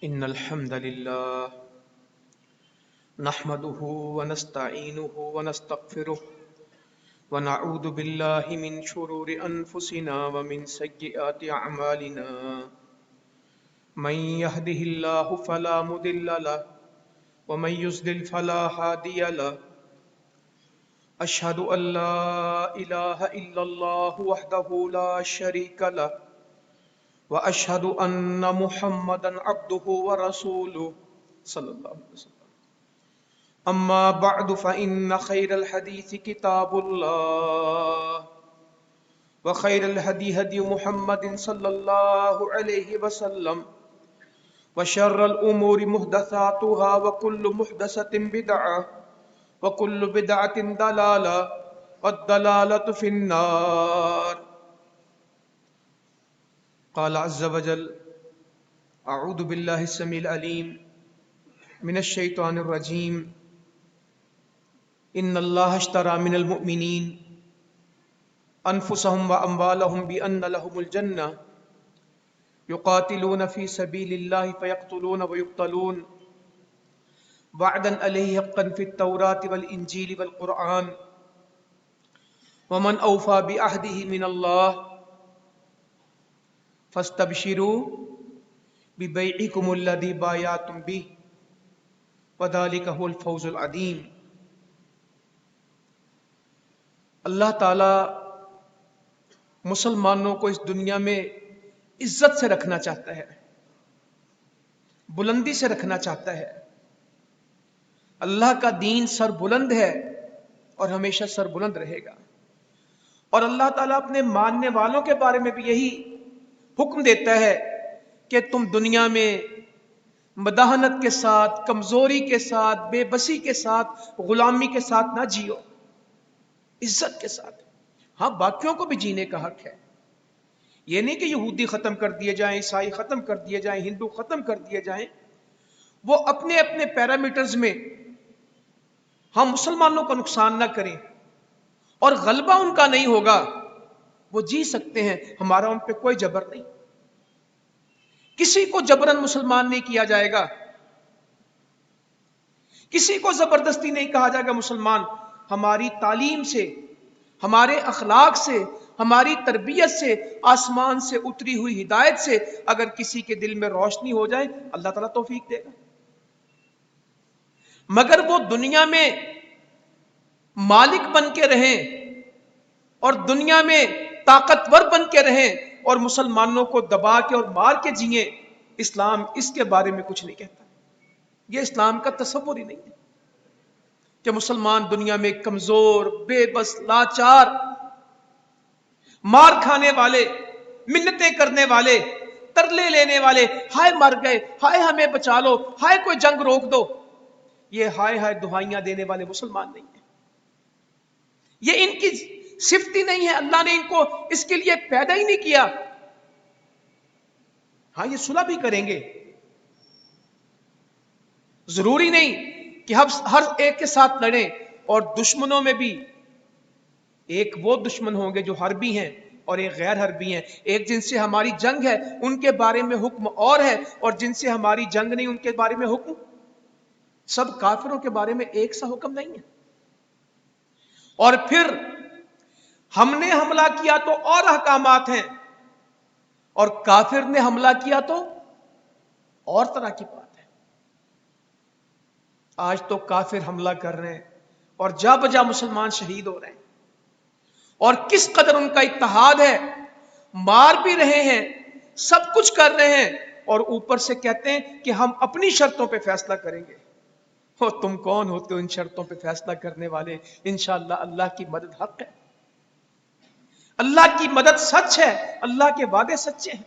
إن الحمد لله نحمده ونستعينه ونستغفره ونعوذ بالله من شرور أنفسنا ومن سيئات أعمالنا من يهده الله فلا مضل له ومن يضلل فلا هادي له أشهد أن لا إله إلا الله وحده لا شريك له وأشهد أن محمدا عبده ورسوله صلى الله عليه وسلم أما بعد فإن خير الحديث كتاب الله وخير الهدي هدي محمد صلى الله عليه وسلم وشر الأمور محدثاتها وكل محدثة بدعة وكل بدعة ضلالة والضلالة في النار. قال عز وجل: أعوذ بالله السميع العليم من الشيطان الرجيم إن الله اشترى من المؤمنين أنفسهم وأموالهم بأن لهم الجنة يقاتلون في سبيل الله فيقتلون ويقتلون وعدا عليه حقا في التوراة والإنجيل والقرآن ومن أوفى بعهده من الله فاستبشروا ببيعكم الذي بايعتم به وذلك هو الفوز العظيم. اللہ تعالی مسلمانوں کو اس دنیا میں عزت سے رکھنا چاہتا ہے، بلندی سے رکھنا چاہتا ہے. اللہ کا دین سر بلند ہے اور ہمیشہ سر بلند رہے گا. اور اللہ تعالیٰ اپنے ماننے والوں کے بارے میں بھی یہی حکم دیتا ہے کہ تم دنیا میں مداحنت کے ساتھ، کمزوری کے ساتھ، بے بسی کے ساتھ، غلامی کے ساتھ نہ جیو، عزت کے ساتھ. ہاں، باقیوں کو بھی جینے کا حق ہے. یہ نہیں کہ یہودی ختم کر دیے جائیں، عیسائی ختم کر دیے جائیں، ہندو ختم کر دیے جائیں. وہ اپنے اپنے پیرامیٹرز میں ہم مسلمانوں کو نقصان نہ کریں اور غلبہ ان کا نہیں ہوگا. وہ جی سکتے ہیں، ہمارا ان پہ کوئی جبر نہیں. کسی کو جبرن مسلمان نہیں کیا جائے گا، کسی کو زبردستی نہیں کہا جائے گا مسلمان. ہماری تعلیم سے، ہمارے اخلاق سے، ہماری تربیت سے، آسمان سے اتری ہوئی ہدایت سے اگر کسی کے دل میں روشنی ہو جائے، اللہ تعالیٰ توفیق دے گا. مگر وہ دنیا میں مالک بن کے رہیں اور دنیا میں طاقتور بن کے رہیں اور مسلمانوں کو دبا کے اور مار کے جیئیں، اسلام اس کے بارے میں کچھ نہیں کہتا. یہ اسلام کا تصور ہی نہیں ہے کہ مسلمان دنیا میں کمزور، بے بس، لاچار، مار کھانے والے، منتیں کرنے والے، ترلے لینے والے، ہائے مر گئے، ہائے ہمیں بچا لو، ہائے کوئی جنگ روک دو، یہ ہائے ہائے دہائیاں دینے والے مسلمان نہیں ہیں. یہ ان کی صفت ہی نہیں ہے. اللہ نے ان کو اس کے لیے پیدا ہی نہیں کیا. ہاں، یہ صلح بھی کریں گے، ضروری نہیں کہ ہم ہر ایک کے ساتھ لڑیں. اور دشمنوں میں بھی ایک وہ دشمن ہوں گے جو حربی ہیں اور ایک غیر حربی ہیں. ایک جن سے ہماری جنگ ہے ان کے بارے میں حکم اور ہے، اور جن سے ہماری جنگ نہیں ان کے بارے میں حکم. سب کافروں کے بارے میں ایک سا حکم نہیں ہے. اور پھر ہم نے حملہ کیا تو اور احکامات ہیں، اور کافر نے حملہ کیا تو اور طرح کی بات ہے. آج تو کافر حملہ کر رہے ہیں اور جا بجا مسلمان شہید ہو رہے ہیں، اور کس قدر ان کا اتحاد ہے. مار بھی رہے ہیں، سب کچھ کر رہے ہیں، اور اوپر سے کہتے ہیں کہ ہم اپنی شرطوں پہ فیصلہ کریں گے. تم کون ہوتے ہو ان شرطوں پہ فیصلہ کرنے والے؟ انشاءاللہ اللہ کی مدد حق ہے، اللہ کی مدد سچ ہے، اللہ کے وعدے سچے ہیں،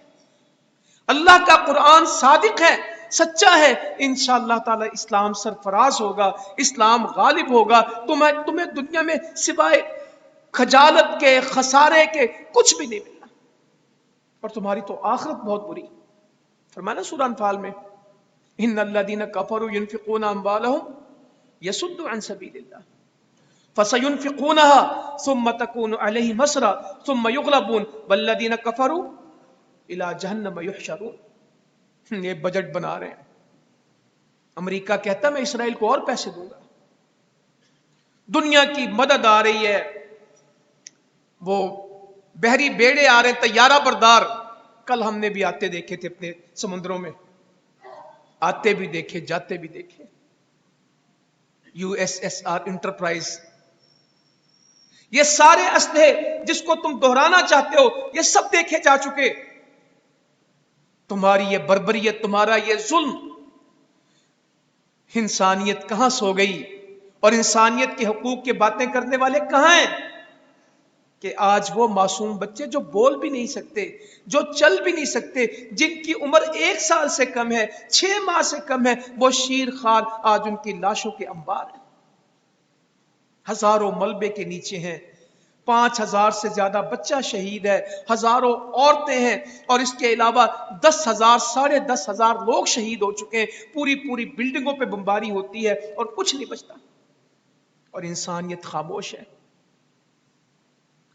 اللہ کا قرآن صادق ہے، سچا ہے. انشاءاللہ تعالی اسلام سرفراز ہوگا، اسلام غالب ہوگا. تمہیں دنیا میں سوائے خجالت کے، خسارے کے کچھ بھی نہیں ملنا، اور تمہاری تو آخرت بہت بری. فرمایا نا سورہ انفال میں: ان الذین کفروا ينفقون اموالهم يصدوا عن سبیل اللہ فَسَيُنْفِقُونَهَا ثُمَّ تَكُونُ عَلَيْهِمْ حَسْرَةٌ ثُمَّ يُغْلَبُونَ وَالَّذِينَ كَفَرُوا إِلَى جَهَنَّمَ يُحْشَرُونَ. یہ بجٹ بنا رہے ہیں، امریکہ کہتا ہے میں اسرائیل کو اور پیسے دوں گا. دنیا کی مدد آ رہی ہے, وہ بحری بیڑے آ رہے ہیں طیارہ بردار. کل ہم نے بھی آتے دیکھے تھے اپنے سمندروں میں, آتے بھی دیکھے جاتے بھی دیکھے. USSR انٹرپرائز, یہ سارے اسلحے جس کو تم دہرانا چاہتے ہو یہ سب دیکھے جا چکے. تمہاری یہ بربریت, تمہارا یہ ظلم, انسانیت کہاں سو گئی؟ اور انسانیت کے حقوق کی باتیں کرنے والے کہاں ہیں؟ کہ آج وہ معصوم بچے جو بول بھی نہیں سکتے, جو چل بھی نہیں سکتے, جن کی عمر 1 سال سے کم ہے, 6 ماہ سے کم ہے, وہ شیر خوار آج ان کی لاشوں کے انبار ہیں. ہزاروں ملبے کے نیچے ہیں, 5000 سے زیادہ بچہ شہید ہے, ہزاروں عورتیں ہیں, اور اس کے علاوہ 10,000 10,500 لوگ شہید ہو چکے ہیں. پوری بلڈنگوں پہ بمباری ہوتی ہے اور کچھ نہیں بچتا, اور انسانیت خاموش ہے.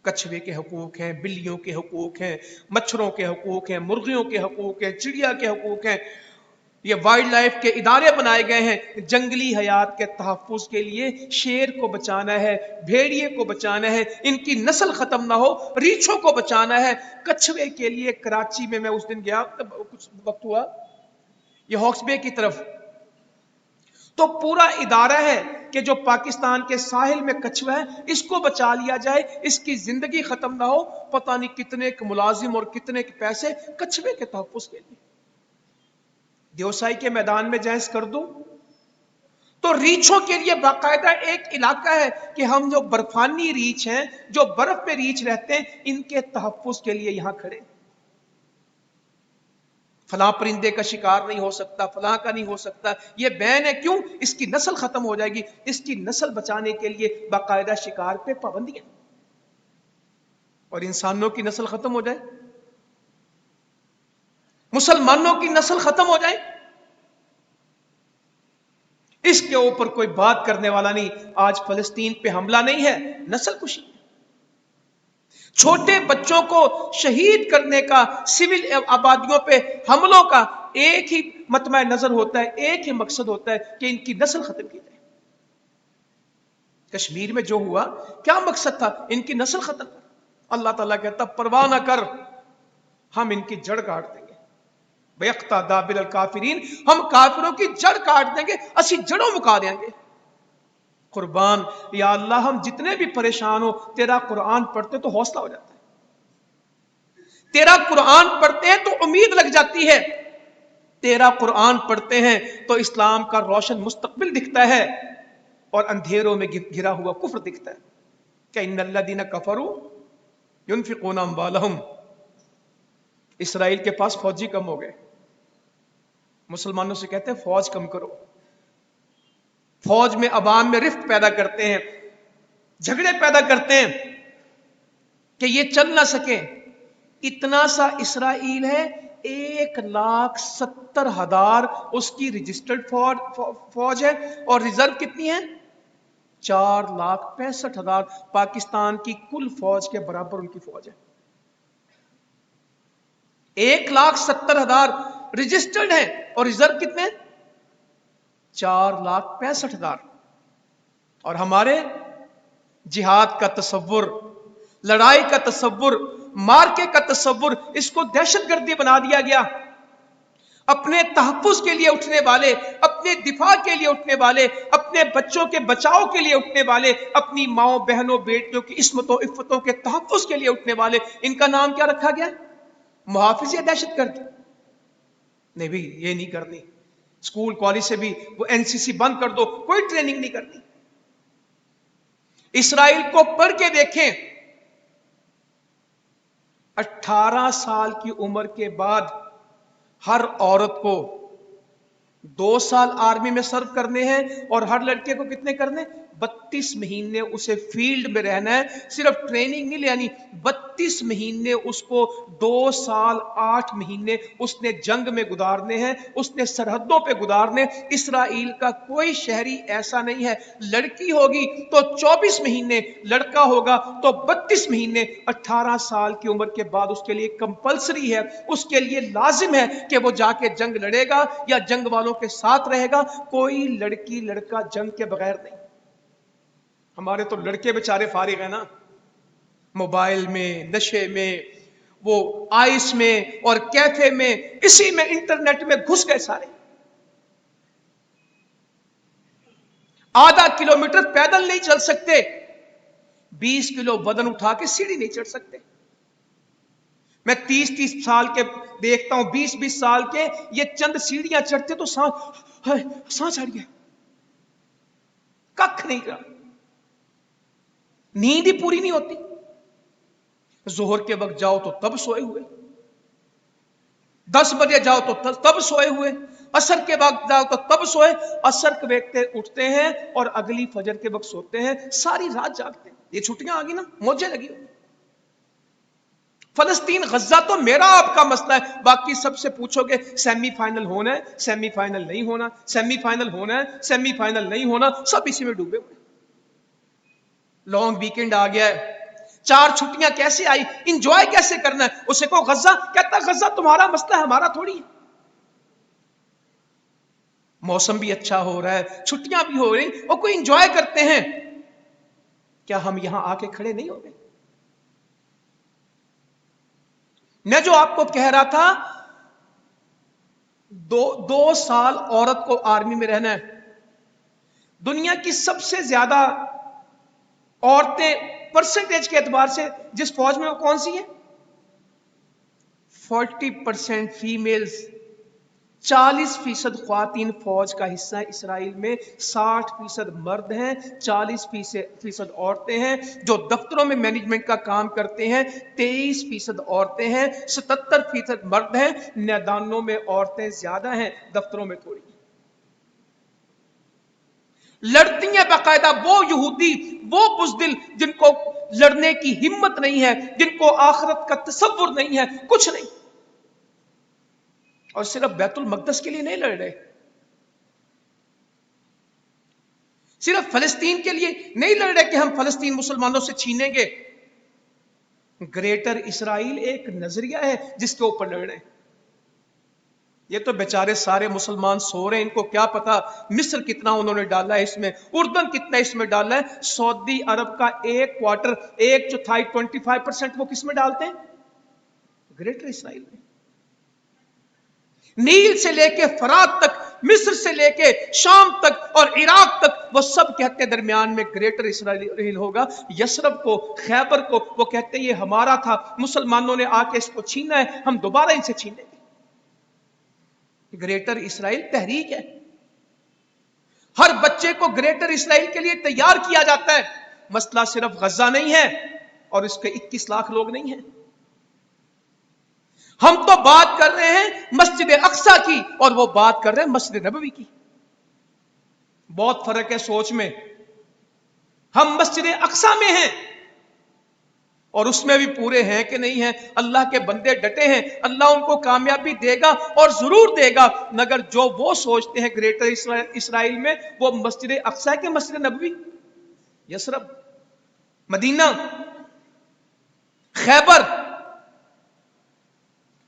کچھوے کے حقوق ہیں, بلیوں کے حقوق ہیں, مچھروں کے حقوق ہیں, مرغیوں کے حقوق ہیں, چڑیا کے حقوق ہیں. یہ وائلڈ لائف کے ادارے بنائے گئے ہیں جنگلی حیات کے تحفظ کے لیے. شیر کو بچانا ہے, بھیڑیے کو بچانا ہے, ان کی نسل ختم نہ ہو, ریچھوں کو بچانا ہے. کچھوے کے لیے کراچی میں اس دن گیا, کچھ وقت ہوا, یہ ہاکس بے کی طرف, تو پورا ادارہ ہے کہ جو پاکستان کے ساحل میں کچھوا ہے اس کو بچا لیا جائے, اس کی زندگی ختم نہ ہو. پتہ نہیں کتنے ملازم اور کتنے پیسے کچھوے کے تحفظ کے لیے. دیوسائی کے میدان میں جائز کر دوں تو ریچھوں کے لیے باقاعدہ ایک علاقہ ہے کہ ہم جو برفانی ریچھ ہیں, جو برف میں ریچھ رہتے ہیں, ان کے تحفظ کے لیے یہاں کھڑے. فلاں پرندے کا شکار نہیں ہو سکتا, فلاں کا نہیں ہو سکتا, یہ بین ہے. کیوں؟ اس کی نسل ختم ہو جائے گی. اس کی نسل بچانے کے لیے باقاعدہ شکار پہ پابندیاں, اور انسانوں کی نسل ختم ہو جائے, مسلمانوں کی نسل ختم ہو جائے, اس کے اوپر کوئی بات کرنے والا نہیں. آج فلسطین پہ حملہ نہیں ہے, نسل کشی. چھوٹے بچوں کو شہید کرنے کا, سول آبادیوں پہ حملوں کا ایک ہی مطمع نظر ہوتا ہے, ایک ہی مقصد ہوتا ہے کہ ان کی نسل ختم کی جائے. کشمیر میں جو ہوا کیا مقصد تھا؟ ان کی نسل ختم. اللہ تعالیٰ کہتا پرواہ نہ کر, ہم ان کی جڑ کاٹ دیں گے. بَيَقْطَعْ دَابِرَ الْكَافِرِينَ, ہم کافروں کی جڑ کاٹ دیں گے, اسی جڑوں مکا دیں گے. قربان یا اللہ, ہم جتنے بھی پریشان ہو, تیرا قرآن پڑھتے تو حوصلہ ہو جاتا ہے, تیرا قرآن پڑھتے ہیں تو امید لگ جاتی ہے, تیرا قرآن پڑھتے ہیں تو اسلام کا روشن مستقبل دکھتا ہے, اور اندھیروں میں گھرا ہوا کفر دکھتا ہے. کہ ان الذین کفروا ينفقون اموالهم, اسرائیل کے پاس فوجی کم ہو گئے, مسلمانوں سے کہتے ہیں فوج کم کرو. فوج میں عوام میں رفت پیدا کرتے ہیں, جھگڑے پیدا کرتے ہیں کہ یہ چل نہ سکے. اتنا سا اسرائیل ہے, 1,70,000 اس کی رجسٹرڈ فوج ہے, اور ریزرو کتنی ہے؟ 4,65,000. پاکستان کی کل فوج کے برابر ان کی فوج ہے. 1,70,000 رجسٹرڈ ہیں, اور ریزرو کتنے؟ 4,65,000. اور ہمارے جہاد کا تصور, لڑائی کا تصور, مارکے کا تصور, اس کو دہشت گردی بنا دیا گیا. اپنے تحفظ کے لیے اٹھنے والے, اپنے دفاع کے لیے اٹھنے والے, اپنے بچوں کے بچاؤ کے لیے اٹھنے والے, اپنی ماؤں بہنوں بیٹیوں کی عصمتوں عفتوں کے تحفظ کے لیے اٹھنے والے, ان کا نام کیا رکھا گیا؟ محافظ یا دہشت گرد؟ نہیں بھی, یہ نہیں کرنی. اسکول کالج سے بھی وہ NCC بند کر دو, کوئی ٹریننگ نہیں کرنی. اسرائیل کو پڑھ کے دیکھیں, 18 سال کی عمر کے بعد ہر عورت کو 2 سال آرمی میں سرو کرنے ہیں, اور ہر لڑکے کو کتنے کرنے؟ 32 महीने उसे फील्ड में रहना है, सिर्फ ट्रेनिंग नहीं लेनी, 32 महीने उसको 2 साल 8 महीने उसने जंग में गुजारने हैं, उसने सरहदों पे गुजारने। इसराइल का कोई शहरी ऐसा नहीं है, लड़की होगी तो 24 महीने, लड़का होगा तो 32 महीने, 18 साल की उम्र के बाद उसके लिए कंपलसरी है, उसके लिए लाजिम है कि वो जाके जंग लड़ेगा या जंग वालों के साथ रहेगा। कोई लड़की लड़का जंग के बगैर नहीं। हमारे तो लड़के बेचारे फारिग है ना, मोबाइल में, नशे में, वो आइस में और कैफे में, इसी में इंटरनेट में घुस गए सारे। आधा किलोमीटर पैदल नहीं चल सकते, 20 किलो वजन उठा के सीढ़ी नहीं चढ़ सकते। मैं 30-30 साल के देखता हूं, 20-20 साल के, ये चंद सीढ़ियां चढ़ते तो सांस चढ़ गया, कख नहीं करा, नींद ही पूरी नहीं होती। जोहर के वक्त जाओ तो तब सोए हुए, 10 बजे जाओ तो तब सोए हुए, असर के वक्त जाओ तो तब सोए, असर के वक्त उठते हैं और अगली फजर के वक्त सोते हैं, सारी रात जागते हैं। ये छुट्टियां आ गई ना, मौजें लगी होगी। फलस्तीन गज्जा तो मेरा आपका मसला है, बाकी सबसे पूछोगे सेमीफाइनल होना है, सेमीफाइनल नहीं होना, सेमीफाइनल होना है, सेमीफाइनल नहीं होना, सब इसी में डूबे हुए। लॉन्ग वीकेंड आ गया है, 4 छुट्टियां कैसे आई, इंजॉय कैसे करना है। उसे को गज्जा, कहता गज्जा तुम्हारा मसला है, हमारा थोड़ी है। मौसम भी अच्छा हो रहा है, छुट्टियां भी हो रही और कोई इंजॉय करते हैं। क्या हम यहां आके खड़े नहीं हो गए? मैं जो आपको कह रहा था, 2 साल औरत को आर्मी में रहना है। दुनिया की सबसे ज्यादा औरतें परसेंटेज के एतबार से जिस फौज में, वो कौन सी है? 40% फीमेल्स, 40% ख्वातीन फौज का हिस्सा है इसराइल में, 60% मर्द हैं, 40% औरतें हैं। जो दफ्तरों में मैनेजमेंट का काम करते हैं 23% औरतें हैं, 77% मर्द हैं। मैदानों में औरतें ज्यादा हैं, दफ्तरों में थोड़ी। लड़ती हैं बाकायदा, वो यहूदी, वो बुज़दिल जिनको लड़ने की हिम्मत नहीं है, जिनको आखिरत का तसव्वुर नहीं है, कुछ नहीं। और सिर्फ बैतुल मक़दस के लिए नहीं लड़ रहे, सिर्फ फलस्तीन के लिए नहीं लड़ रहे कि हम फलस्तीन मुसलमानों से छीनेंगे। ग्रेटर इसराइल एक नजरिया है जिसके ऊपर लड़ रहे हैं। ये तो बेचारे सारे मुसलमान सो रहे हैं, इनको क्या पता मिस्र कितना उन्होंने डाला है इसमें, उर्दन कितना इसमें डाला है। सऊदी अरब का 1/4, 1/4, 25% वो किस में डालते हैं? ग्रेटर इसराइल में। नील से लेके फरात तक, मिस्र से लेके शाम तक और इराक तक, वो सब कहते हैं दरमियान में ग्रेटर इसराइल होगा। यसरब को, खैबर को वो कहते हैं ये हमारा था, मुसलमानों ने आके इसको छीना है, हम दोबारा इनसे छीनेंगे। ग्रेटर इसराइल तहरीक है, हर बच्चे को ग्रेटर इसराइल के लिए तैयार किया जाता है। मसला सिर्फ गजा नहीं है और इसके 21 लाख लोग नहीं हैं। हम तो बात कर रहे हैं मस्जिद अक्सा की और वो बात कर रहे हैं मस्जिद नबवी की। बहुत फर्क है सोच में। हम मस्जिद अक्सा में हैं और उसमें भी पूरे हैं कि नहीं हैं। अल्लाह के बंदे डटे हैं, अल्लाह उनको कामयाबी देगा और जरूर देगा, मगर जो वो सोचते हैं ग्रेटर इसराइल में, वो मस्जिद अक्सा के मस्जिद नबवी, यसरब, मदीना, खैबर,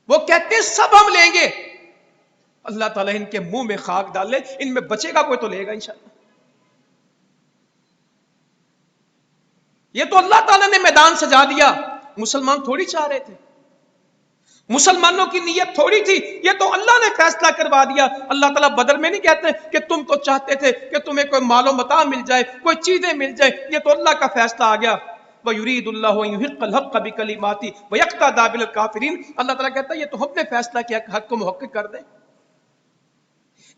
वो कहते हैं सब हम लेंगे। अल्लाह ताला इनके मुंह में खाक डाले, इनमें बचेगा कोई तो लेगा इंशाअल्लाह। ये तो अल्लाह ताला ने मैदान सजा दिया, मुसलमान थोड़ी चाह रहे थे, मुसलमानों की नीयत थोड़ी थी, ये तो अल्लाह ने फैसला करवा दिया। अल्लाह ताला बदर में नहीं कहते कि तुम तो चाहते थे कि तुम्हें कोई मालो मता मिल जाए, कोई चीजें मिल जाए, ये तो अल्लाह का फैसला आ गया। वयुरीदुल्लाहु अन युहिक्कल हक़्क़ बिकलिमाति व यक़्ता दाबिल काफिरीन। अल्लाह ताला कहता है ये तो हमने फैसला किया कि हक को मुहक्किक कर दे,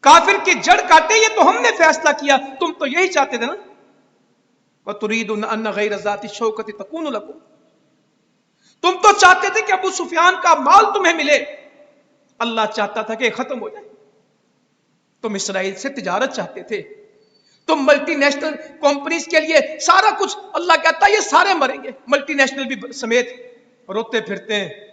काफिर की जड़ काटे, ये तो हमने फैसला किया, तुम तो यही चाहते थे ना। वतुरीदुन अन गैर ज़ाति शौकति तकूनु लकुम, तुम तो चाहते थे कि अबू सुफियान का माल तुम्हें मिले, अल्लाह चाहता था कि खत्म हो जाए। तुम इसराइल से तिजारत चाहते थे, तुम मल्टी नेशनल कंपनीज के लिए सारा कुछ, अल्लाह कहता है ये सारे मरेंगे, मल्टी नेशनल भी समेत, रोते फिरते हैं।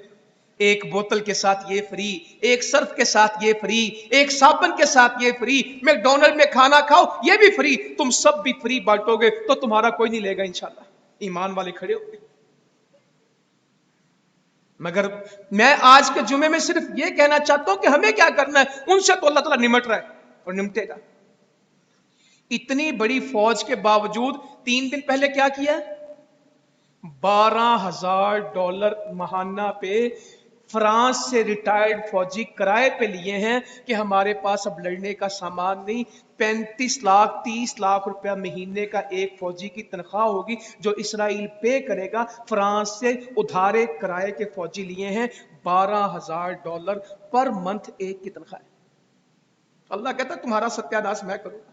एक बोतल के साथ ये फ्री, एक सर्फ के साथ ये फ्री, एक साबुन के साथ ये फ्री, मैकडॉनल्ड में खाना खाओ ये भी फ्री, तुम सब भी फ्री बांटोगे तो तुम्हारा कोई नहीं लेगा इंशाल्लाह। ईमान वाले खड़े होंगे। मगर मैं आज के जुमे में सिर्फ ये कहना चाहता हूं कि हमें क्या करना है, उनसे तो अल्लाह ताला निमट रहा है और निमटेगा। इतनी बड़ी फौज के बावजूद 3 दिन पहले क्या किया, $12,000 महाना पे फ्रांस से रिटायर्ड फौजी किराए पे लिए हैं कि हमारे पास अब लड़ने का सामान नहीं, 35 लाख 30 लाख रुपया महीने का एक फौजी की तनख्वाह होगी जो इसराइल पे करेगा। फ्रांस से उधारे किराए के फौजी लिए हैं, $12,000 पर मंथ एक की तनख्वाह है। अल्लाह कहता तुम्हारा सत्यानाश मैं करूंगा।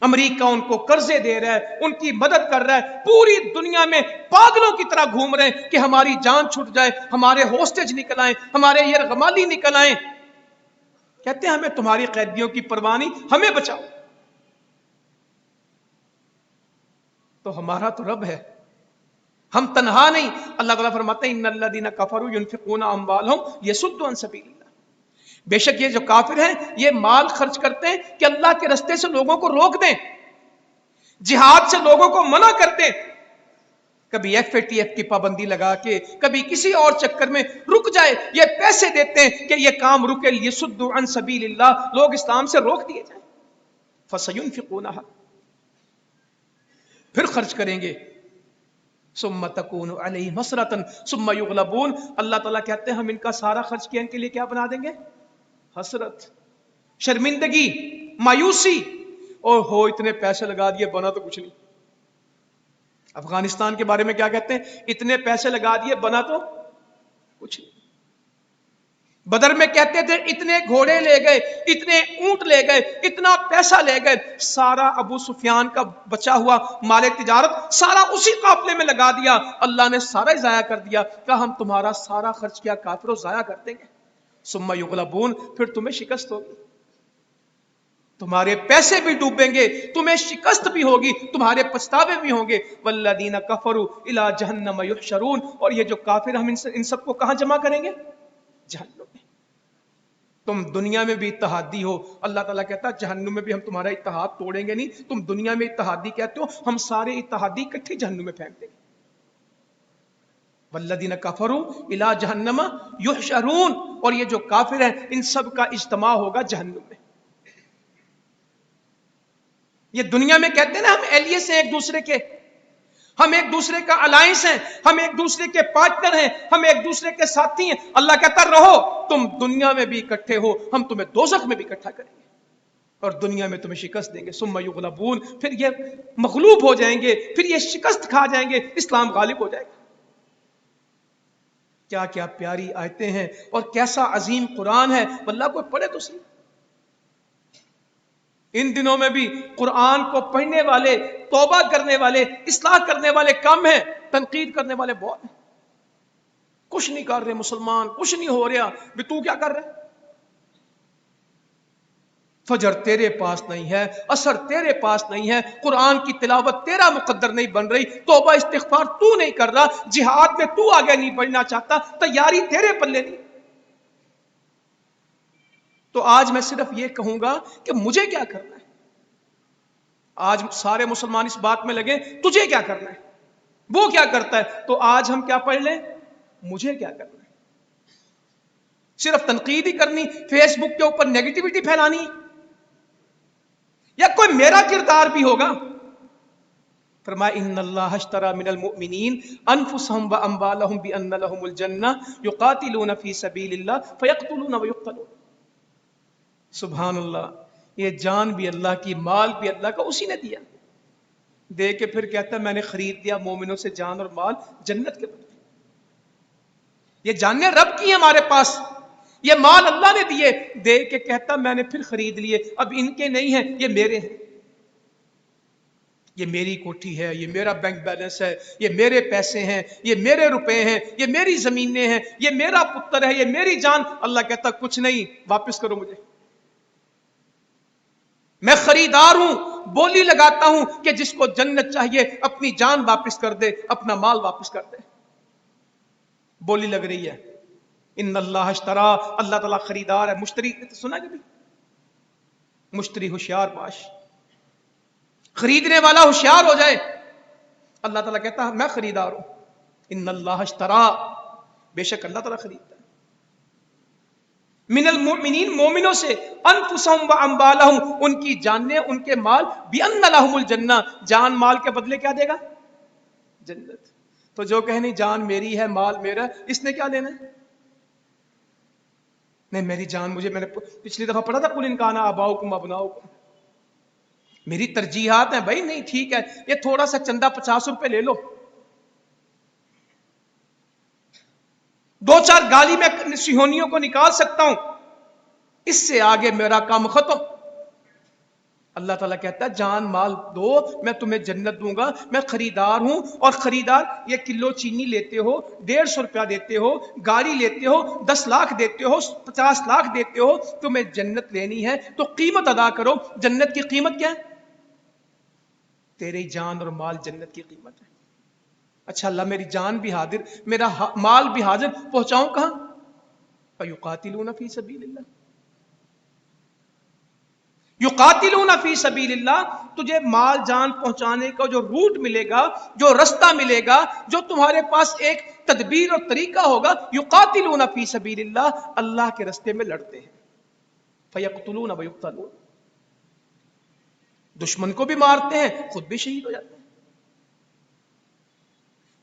अमेरिका उनको कर्जे दे रहा है, उनकी मदद कर रहा है, पूरी दुनिया में पागलों की तरह घूम रहे हैं कि हमारी जान छूट जाए, हमारे होस्टेज निकल आए, हमारे यरगमाली निकल आए। कहते हैं हमें तुम्हारी कैदियों की परवाह नहीं, हमें बचाओ। तो हमारा तो रब है, हम तन्हा नहीं। अल्लाह ताला फरमाते हैं इन्नल्लज़ीना कफरू युनफिकूना अम्वालहुम यसुद्दू अन सबीलिल्लाह, बेशक ये जो काफिर हैं ये माल खर्च करते हैं कि अल्लाह के रास्ते से लोगों को रोक दें, जिहाद से लोगों को मना कर दें। कभी FATF की पाबंदी लगा के, कभी किसी और चक्कर में रुक जाए, ये पैसे देते हैं कि ये काम रुके, यसुद्दू अन सबीलिल्लाह, लोग इस्लाम से रोक दिए जाए। फसयुनफिकूनहा, फिर खर्च करेंगे, सुम्मा तकूनु अलैहिम हसरतन सुम्मा युगलबून, अल्लाह ताला कहते हैं हम इनका सारा खर्च किया इनके लिए क्या बना देंगे, हसरत, शर्मिंदगी, मायूसी। और हो इतने पैसे लगा दिए बना तो कुछ नहीं। अफगानिस्तान के बारे में क्या कहते हैं, इतने पैसे लगा दिए बना तो कुछ नहीं। बदर में कहते थे इतने घोड़े ले गए, इतने ऊंट ले गए, इतना पैसा ले गए, सारा अबू सुफियान का बचा हुआ माले तिजारत सारा उसी काफले में लगा दिया, अल्लाह ने सारा जाया कर दिया। क्या हम तुम्हारा सारा खर्च किया काफिरों जाया कर देंगे। सुम्मा युगलबून, फिर तुम्हें शिकस्त होगी, तुम्हारे पैसे भी डूबेंगे, तुम्हें शिकस्त भी होगी, तुम्हारे पछतावे भी होंगे। वल्लदीना कफरू इला जहन्नम युहशरून, और ये जो काफिर हम इन सबको कहां जमा करेंगे, जहन्नुम में। तुम दुनिया में भी इत्तेहादी हो, अल्लाह ताला कहता है जहन्नुम में भी हम तुम्हारा इत्तेहाद तोड़ेंगे नहीं। तुम दुनिया में इत्तेहादी कहते हो, हम सारे इत्तेहादी इकट्ठे जहन्नुम में फेंक देंगे। वल्लदीना कफरू इला जहन्नम युहशरून, और ये जो काफिर हैं इन सब का इज्तिमा होगा जहन्नुम में। ये दुनिया में कहते हैं ना हम एलियस हैं एक दूसरे के, हम एक दूसरे का अलायंस हैं, हम एक दूसरे के पार्टनर हैं, हम एक दूसरे के साथी हैं। अल्लाह कहता रहो तुम दुनिया में भी इकट्ठे हो, हम तुम्हें दोज़ख में भी इकट्ठा करेंगे और दुनिया में तुम्हें शिकस्त देंगे। सुम्मा युगलबून, फिर ये मगलूब हो जाएंगे, फिर ये शिकस्त खा जाएंगे, इस्लाम गालिब हो जाएगा। क्या क्या प्यारी आयतें हैं और कैसा अजीम कुरान है, वल्लाह कोई पढ़े तो सही। इन दिनों में भी कुरान को पढ़ने वाले, तौबा करने वाले, इस्लाह करने वाले कम हैं, तनकीद करने वाले बहुत हैं। कुछ नहीं कर रहे मुसलमान, कुछ नहीं हो रहा, भी तू क्या कर रहे? फजर तेरे पास नहीं है, असर तेरे पास नहीं है, कुरान की तिलावत तेरा मुकद्दर नहीं बन रही, तौबा इस्तिगफार तू नहीं कर रहा, जिहाद में तू आगे नहीं बढ़ना चाहता, तैयारी तेरे पल्ले नहीं। तो आज मैं सिर्फ ये कहूंगा कि मुझे क्या करना है। आज सारे मुसलमान इस बात में लगे तुझे क्या करना है, वो क्या करता है, तो आज हम क्या पढ़ लें, मुझे क्या करना है। सिर्फ तनकीद ही करनी, फेसबुक के ऊपर नेगेटिविटी फैलानी, या कोई मेरा किरदार भी होगा। फरमाया इन्नल्लाह अश्तरा मिनल मुमिनीन अनफुसहुम व अम्वालहुम बिअन्न लहुमुल जन्नह युकातिलूना फी सबीलिल्लाह फयक्तुलूना व युक्तलून। सुभान अल्लाह, ये जान भी अल्लाह की, माल भी अल्लाह का, उसी ने दिया। दे के फिर कहता है मैंने खरीद लिया मोमिनों से जान और माल जन्नत के बदले। ये जाने रब की है हमारे पास, ये माल अल्लाह ने दिए, दे के कहता मैंने फिर खरीद लिए, अब इनके नहीं है, ये मेरे हैं, ये मेरी कोठी है, ये मेरा बैंक बैलेंस है, ये मेरे पैसे हैं, ये मेरे रुपए हैं, ये मेरी जमीनें हैं, ये मेरा पुत्र है, ये मेरी जान। अल्लाह कहता कुछ नहीं, वापस करो मुझे। میں خریدار ہوں، بولی لگاتا ہوں کہ جس کو جنت چاہیے اپنی جان واپس کر دے، اپنا مال واپس کر دے. بولی لگ رہی ہے. ان اللہ اشترا، اللہ تعالیٰ خریدار ہے. مشتری سنا کبھی؟ مشتری ہوشیار باش، خریدنے والا ہوشیار ہو جائے. اللہ تعالیٰ کہتا ہے میں خریدار ہوں. ان اللہ اشترا، بے شک اللہ تعالیٰ خریدتا ہے. من المؤمنین، مومنوں سے، انفسہم و اموالہم، ان کی جانیں، ان کے مال، بان لہم الجنہ، جان مال کے بدلے کیا دے گا؟ جنت. تو جو کہے نہیں جان میری ہے مال میرا، اس نے کیا لینا ہے؟ نہیں میری جان مجھے، میں نے پچھلی دفعہ پڑھا تھا قل ان کان آباؤکم ابناؤکم، میری ترجیحات ہیں بھائی. نہیں ٹھیک ہے، یہ تھوڑا سا چندہ 50 روپے لے لو، 2-4 گالی میں سیہونیوں کو نکال سکتا ہوں، اس سے آگے میرا کام ختم. اللہ تعالیٰ کہتا ہے جان مال دو، میں تمہیں جنت دوں گا. میں خریدار ہوں. اور خریدار، یہ کلو چینی لیتے ہو 150 روپیہ دیتے ہو، گاڑی لیتے ہو 10 لاکھ دیتے ہو، 50 لاکھ دیتے ہو، تمہیں جنت لینی ہے تو قیمت ادا کرو. جنت کی قیمت کیا ہے؟ تیری جان اور مال جنت کی قیمت ہے. اچھا اللہ میری جان بھی حاضر، میرا مال بھی حاضر، پہنچاؤں کہاں؟ فَيُقَاتِلُونَ فِي سَبِيلِ اللَّهِ، یقاتلون فی سبیل اللہ. تجھے مال جان پہنچانے کا جو روٹ ملے گا، جو رستہ ملے گا، جو تمہارے پاس ایک تدبیر اور طریقہ ہوگا، یقاتلون فی سبیل اللہ، اللہ کے رستے میں لڑتے ہیں. فیقتلون ویقتلون، دشمن کو بھی مارتے ہیں، خود بھی شہید ہو جاتے ہیں.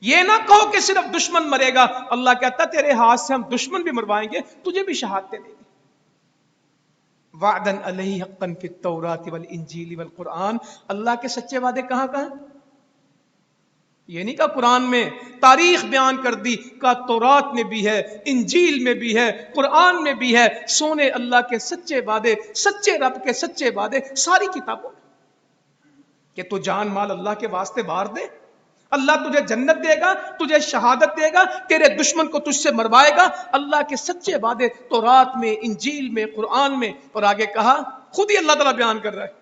یہ نہ کہو کہ صرف دشمن مرے گا، اللہ کہتا تیرے ہاتھ سے ہم دشمن بھی مروائیں گے، تجھے بھی شہادتیں دیں گے. وعدن علیہ حقا فی التوراۃ والانجیل والقرآن، اللہ کے سچے وعدے کہاں کہاں؟ یہ نہیں کہا قرآن میں تاریخ بیان کر دی، کہا تورات میں بھی ہے، انجیل میں بھی ہے، قرآن میں بھی ہے. سونے اللہ کے سچے وعدے، سچے رب کے سچے وعدے ساری کتابوں میں، کہ تو جان مال اللہ کے واسطے وار دے، اللہ تجھے جنت دے گا، تجھے شہادت دے گا، تیرے دشمن کو تجھ سے مروائے گا. اللہ کے سچے وعدے تورات میں، انجیل میں، قرآن میں. اور آگے کہا، خود ہی اللہ تعالیٰ بیان کر رہا ہے،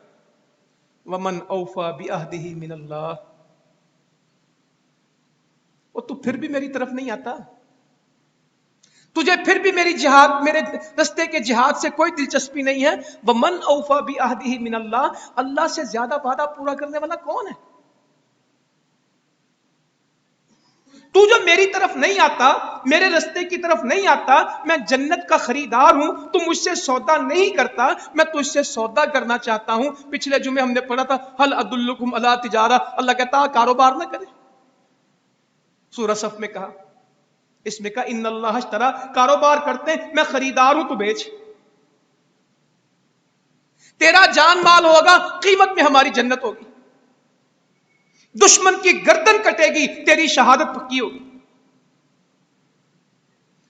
وَمَنْ أَوْفَى بِعَهْدِهِ مِنَ اللَّهِ. اور تو پھر بھی میری طرف نہیں آتا، تجھے پھر بھی میری جہاد، میرے رستے کے جہاد سے کوئی دلچسپی نہیں ہے. وَمَنْ أَوْفَى بِعَهْدِهِ مِنَ اللَّهِ، اللہ سے زیادہ وعدہ پورا کرنے والا کون ہے؟ تو جو میری طرف نہیں آتا، میرے رستے کی طرف نہیں آتا، میں جنت کا خریدار ہوں، تو مجھ سے سودا نہیں کرتا، میں تجھ سے سودا کرنا چاہتا ہوں. پچھلے جمعے ہم نے پڑھا تھا ہل ادلکم علی تجارہ، اللہ کہتا کاروبار نہ کرے. سورہ صف میں کہا، اس میں کہا ان اللہ اشترا، کاروبار کرتے ہیں، میں خریدار ہوں، تو بیچ. تیرا جان مال ہوگا، قیمت میں ہماری جنت ہوگی. دشمن کی گردن کٹے گی، تیری شہادت پکی ہوگی.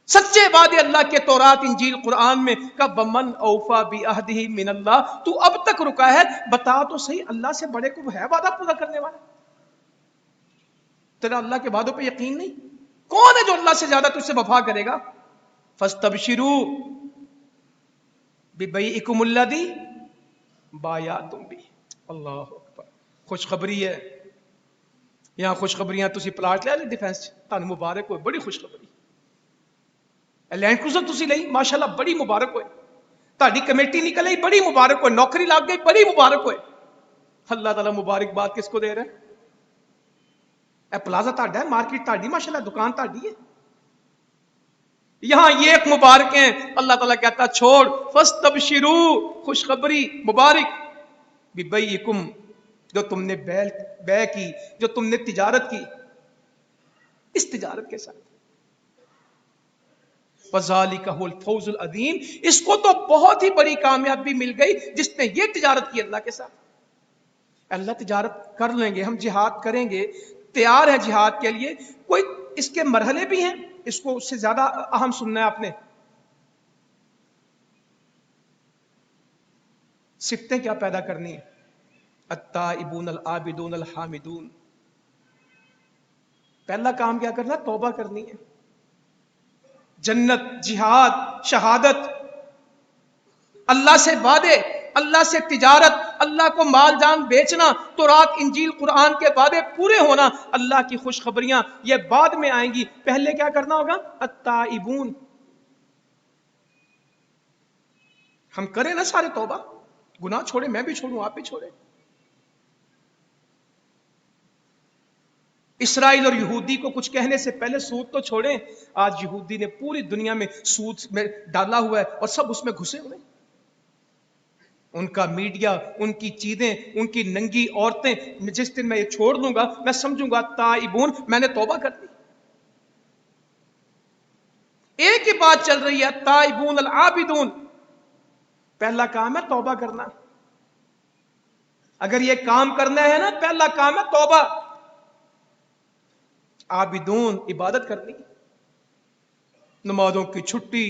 سچے وعدے اللہ کے تورات انجیل قرآن میں کا بمن اوفا بعہدہ من اللہ. تو اب تک رکا ہے، بتا تو صحیح اللہ سے بڑے کو ہے وعدہ پورا کرنے والا؟ تیرا اللہ کے وعدوں پہ یقین نہیں؟ کون ہے جو اللہ سے زیادہ تجھ سے وفا کرے گا؟ فاستبشروا ببیعکم الذی بایعتم بہ. اللہ اکبر. خوشخبری ہے یہاں، خوشخبریاں تسی پلاٹ لے ڈیفینس تانوں مبارک ہوئے، بڑی خوشخبری. لینڈ کروزر تسی لئی، ماشاءاللہ بڑی مبارک ہوئے. تہاڈی کمیٹی نکل آئی، بڑی مبارک ہوئے. نوکری لگ گئی، بڑی مبارک ہوئے. اللہ تعالیٰ مبارکباد کس کو دے رہا ہے؟ اے پلازا تہاڈا ہے، مارکیٹ تہاڈی، ماشاءاللہ دکان تہاڈی ہے. یہاں یہ ایک مبارک ہیں. اللہ تعالیٰ کہتا چھوڑ، فاستبشروا، خوشخبری مبارک، ببیعکم، جو تم نے بے کی، جو تم نے تجارت کی، اس تجارت کے ساتھ. فَذَلِكَ هُوَ الْفَوْزُ الْعَظِيمُ، اس کو تو بہت ہی بڑی کامیابی مل گئی جس نے یہ تجارت کی اللہ کے ساتھ. اللہ تجارت کر لیں گے، ہم جہاد کریں گے، تیار ہے جہاد کے لیے. کوئی اس کے مرحلے بھی ہیں، اس کو اس سے زیادہ اہم سننا ہے آپ نے. صفتیں کیا پیدا کرنی ہے؟ التائبون العابدون الحامدون. پہلا کام کیا کرنا؟ توبہ کرنی ہے. جنت، جہاد، شہادت، اللہ سے وعدے، اللہ سے تجارت، اللہ کو مال جان بیچنا، تورات انجیل قرآن کے وعدے پورے ہونا، اللہ کی خوشخبریاں یہ بعد میں آئیں گی، پہلے کیا کرنا ہوگا؟ التائبون. ہم کریں نا سارے توبہ، گناہ چھوڑے، میں بھی چھوڑوں، آپ بھی چھوڑیں. اسرائیل اور یہودی کو کچھ کہنے سے پہلے سود تو چھوڑیں. آج یہودی نے پوری دنیا میں سود میں ڈالا ہوا ہے اور سب اس میں گھسے ہوئے. ان کا میڈیا، ان کی چیزیں، ان کی ننگی عورتیں، جس دن میں یہ چھوڑ دوں گا میں سمجھوں گا تائبون، میں نے توبہ کر دی. ایک ہی بات چل رہی ہے، تائبون العابدون. پہلا کام ہے توبہ کرنا. اگر یہ کام کرنا ہے نا، پہلا کام ہے توبہ. عابدون عبادت کرنی، نمازوں کی چھٹی،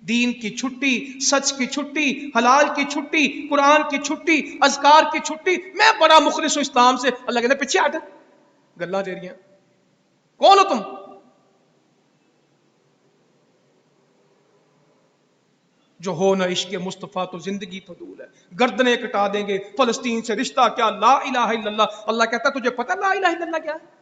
دین کی چھٹی، سچ کی چھٹی، حلال کی چھٹی، قرآن کی چھٹی، اذکار کی چھٹی. میں بڑا مخلص ہوں اسلام سے، اللہ کہتے ہیں پیچھے ہٹ، گلا دے رہی ہیں، کون ہو تم؟ جو ہو نہ عشق مصطفیٰ تو زندگی فضول ہے، گردنیں کٹا دیں گے، فلسطین سے رشتہ کیا، لا الہ الا اللہ. اللہ کہتا ہے تجھے پتہ لا الہ الا اللہ کیا ہے؟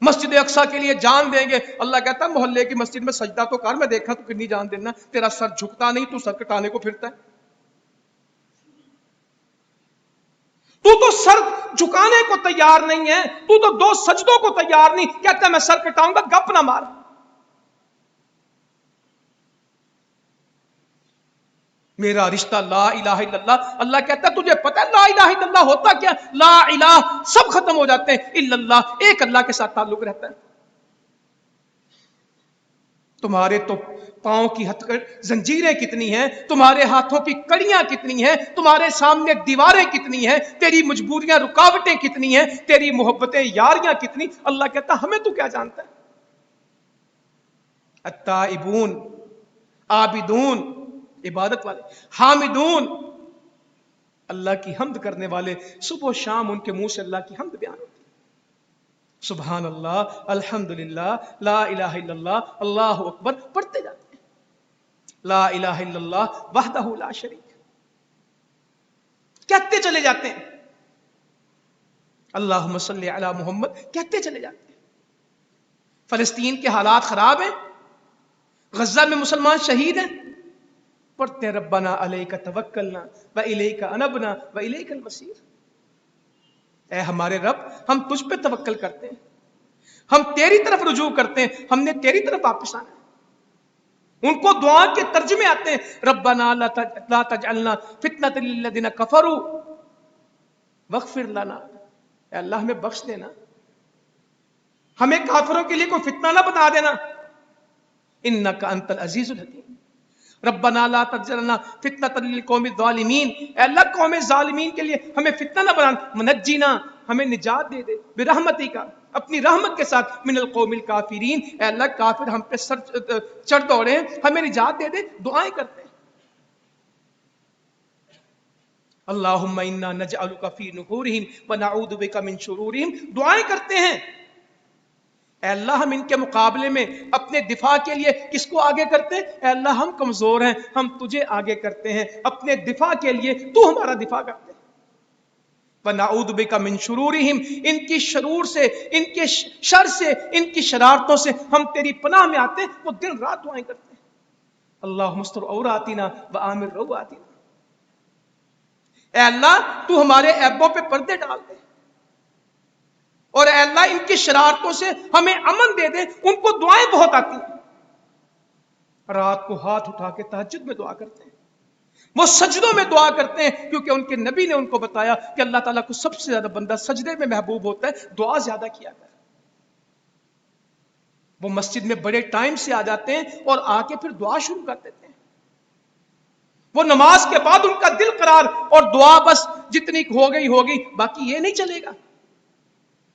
مسجد اقصیٰ کے لیے جان دیں گے. اللہ کہتا ہے محلے کی مسجد میں سجدہ تو کر، میں دیکھا تو کتنی جان دینا، تیرا سر جھکتا نہیں، تو سر کٹانے کو پھرتا ہے. تو سر جھکانے کو تیار نہیں ہے، تو دو سجدوں کو تیار نہیں، کہتا ہے میں سر کٹاؤں گا، گپ نہ مار. میرا رشتہ لا الہ الا اللہ. اللہ کہتا ہے تجھے پتہ ہے لا الہ الا اللہ ہوتا کیا؟ لا الہ سب ختم ہو جاتے ہیں، الا اللہ ایک اللہ کے ساتھ تعلق رہتا ہے. تمہارے تو پاؤں کی زنجیریں کتنی ہیں، تمہارے ہاتھوں کی کڑیاں کتنی ہیں، تمہارے سامنے دیواریں کتنی ہیں، تیری مجبوریاں رکاوٹیں کتنی ہیں، تیری محبتیں یاریاں کتنی. اللہ کہتا ہمیں تو کیا جانتا ہے. التائبون، عابدون عبادت والے، حامدون اللہ کی حمد کرنے والے. صبح و شام ان کے منہ سے اللہ کی حمد بیان ہوتی، سبحان اللہ، الحمدللہ، لا الہ الا اللہ، اللہ اکبر پڑھتے جاتے ہیں. لا الہ الا اللہ وحدہ لا شریک، کہتے چلے جاتے ہیں. اللہم صلی علی محمد کہتے چلے جاتے ہیں. فلسطین کے حالات خراب ہیں، غزہ میں مسلمان شہید ہیں، پڑھتے ہیں ربنا علیک توکلنا و الیک انبنا و الیک المصیر. اے ہمارے رب ہم تجھ پہ توکل کرتے ہیں، ہم تیری طرف رجوع کرتے ہیں، ہم نے تیری طرف واپس آنا ہے. ان کو دعا کے ترجمے آتے ہیں، ربنا لا تجعلنا فتنة للذین کفروا واغفر لنا. اے اللہ ہمیں بخش دینا، ہمیں کافروں کے لیے کوئی فتنہ نہ بنا دینا. انک انت العزیز الحکیم. ربنا لا تجعلنا فتنة للقوم الظالمین. اے اللہ قوم ظالمین کے لیے ہمیں فتنہ نہ بنا، منجینا ہمیں نجات دے دے، برحمتی کا اپنی رحمت کے ساتھ، من القوم الکافرین. اے اللہ کافر ہم پہ سر چڑھ دوڑے ہیں، ہمیں نجات دے دے. دعائیں کرتے ہیں. اللہم انا نجعلک فی نحورہم ونعوذ بک من شرورہم. دعائیں کرتے ہیں. اے اللہ ہم ان کے مقابلے میں اپنے دفاع کے لیے کس کو آگے کرتے ہیں؟ اے اللہ ہم کمزور ہیں، ہم تجھے آگے کرتے ہیں اپنے دفاع کے لیے، تو ہمارا دفاع کرتے ہیں. وَنَعُوذُ بِكَ مِن شُرُورِهِمْ. ان کی شرور سے، ان کے شر سے، ان کی شرارتوں سے ہم تیری پناہ میں آتے ہیں. وہ دن رات دعائیں کرتے ہیں. اللہم استر عوراتنا وآمن رواتنا. اے اللہ تو ہمارے عیبوں پہ پردے ڈال دے، اور اے اللہ ان کی شرارتوں سے ہمیں امن دے دے. ان کو دعائیں بہت آتی ہیں، رات کو ہاتھ اٹھا کے تہجد میں دعا کرتے ہیں، وہ سجدوں میں دعا کرتے ہیں، کیونکہ ان کے نبی نے ان کو بتایا کہ اللہ تعالیٰ کو سب سے زیادہ بندہ سجدے میں محبوب ہوتا ہے، دعا زیادہ کیا کر. وہ مسجد میں بڑے ٹائم سے آ جاتے ہیں اور آ کے پھر دعا شروع کر دیتے ہیں. وہ نماز کے بعد ان کا دل قرار اور دعا بس جتنی ہوگئی، باقی یہ نہیں چلے گا.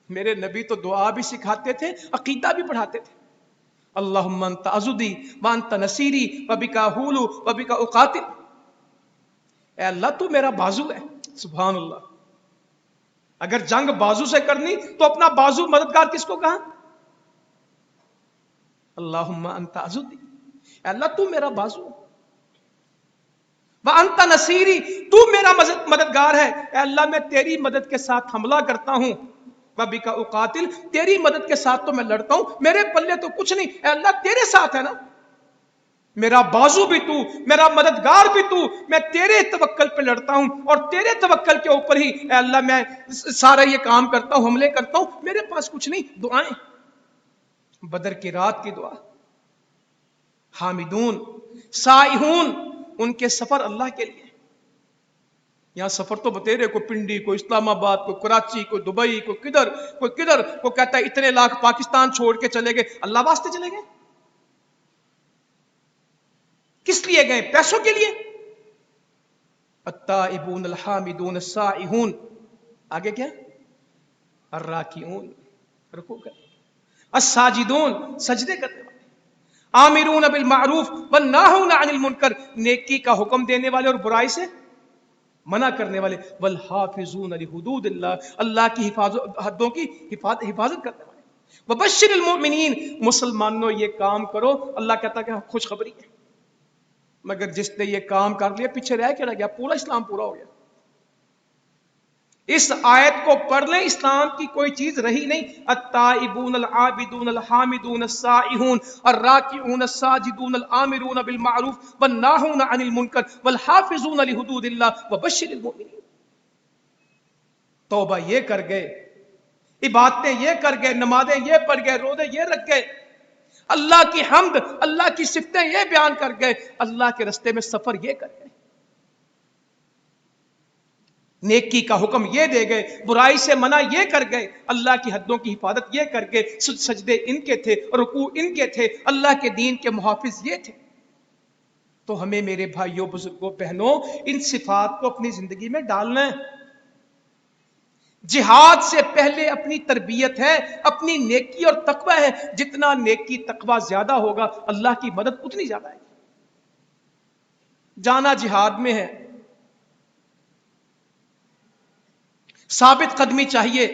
میرے نبی تو دعا بھی سکھاتے تھے، عقیدہ بھی پڑھاتے تھے. اللہم انت عضدی وانت نصیری وبک احول وبک اقاتل. اے اللہ تو میرا بازو ہے. سبحان اللہ. اگر جنگ بازو سے کرنی تو اپنا بازو مددگار کس کو کہا؟ اللہم انت عضدی. اے اللہ تو میرا بازو. वअंत नसीरी, तू मेरा मददगार है। ए अल्लाह मैं तेरी मदद के साथ हमला करता हूं। वबिका उकातिल, तेरी मदद के साथ तो मैं लड़ता हूं, मेरे पल्ले तो कुछ नहीं। ए अल्लाह तेरे साथ है ना, मेरा बाजू भी तू, मेरा मददगार भी तू, मैं तेरे तवक्कल पे लड़ता हूं और तेरे तवक्कल के ऊपर ही ए अल्लाह मैं सारा ये काम करता हूं, हमले करता हूं, मेरे पास कुछ नहीं। दुआएं, बदर की रात की दुआ। हामिदून साइहून, उनके सफर अल्लाह के लिए। यहां सफर तो बतेरे, कोई पिंडी, कोई इस्लामाबाद, कोई कराची, कोई दुबई, कोई किधर, कोई किधर, कोई कहता है इतने लाख पाकिस्तान छोड़ के चले गए। अल्लाह वास्ते चले गए? किस लिए गए? पैसों के लिए? अत्ताइबून अलहामिदून अस्साइहून, आगे क्या? अर्राकिऊन, रुकू कर, अस्साजिदून, सजदे करने वाले, आमिरून बिल मारूफ वन्नाहून अनिल मुनकर, नेकी का हुक्म देने वाले और बुराई से मना करने वाले, वल हाफिजून लिहुदूदिल्लाह, अल्लाह की हदों की हिफाजत करने वाले। वबश्शिरिल मुमिनीन, मुसलमानों ये काम करो। अल्लाह कहता है खुशखबरी है, मगर जिसने ये काम कर लिया पीछे रह के रह गया, पूरा इस्लाम पूरा हो गया। इस आयत को पढ़ लें, इस्लाम की कोई चीज रही नहीं। अत्ताइबून अल आबिदून अल हामिदून अस्साइहून अर्राकिऊन अस्साजिदून अल आमिरून बिल मारूफ वन्नाहून अनिल मुनकर वल हाफिजून लिहुदूदिल्लाह वबश्शिरिल मुमिनीन। तौबा ये कर गए, इबादतें ये कर गए, नमाजें ये पढ़ गए, रोजे ये रख गए, अल्लाह की हम्द, अल्लाह की सिफतें ये बयान कर गए, अल्लाह के रास्ते में सफर ये कर गए, नेकी का हुक्म ये दे गए, बुराई से मना ये कर गए, अल्लाह की हदों की हिफाजत ये कर गए, सजदे इनके थे, रुकू इनके थे, अल्लाह के दीन के मुहाफिज ये थे। तो हमें मेरे भाइयों, बुजुर्गों, बहनों, इन सिफात को अपनी जिंदगी में डालना है। जिहाद से पहले अपनी तरबियत है, अपनी नेकी और तकवा है। जितना नेकी तकवा ज्यादा होगा, अल्लाह की मदद उतनी ज्यादा है। जाना जिहाद में है, साबित कदमी चाहिए,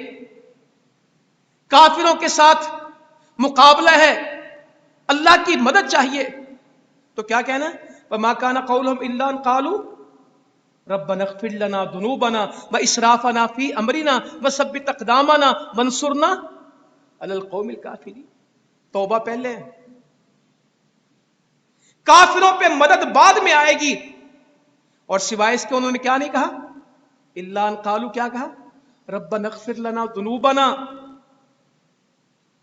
काफिरों के साथ मुकाबला है, अल्लाह की मदद चाहिए। तो क्या कहना है? वमा काना कौलुहुम इल्ला अन कालू रब्बना इग़फिर लना दुनूबना व इसराफना फी अमरिना व सब्बित अक़दामना वंसुरना अलल कौमिल काफिरीन। तौबा पहले है, काफिरों पे मदद बाद में आएगी। और सिवाय इसके उन्होंने क्या नहीं कहा? इल्ला अन कालू, क्या कहा? रब्बना इग़फिर लना दुनूबना,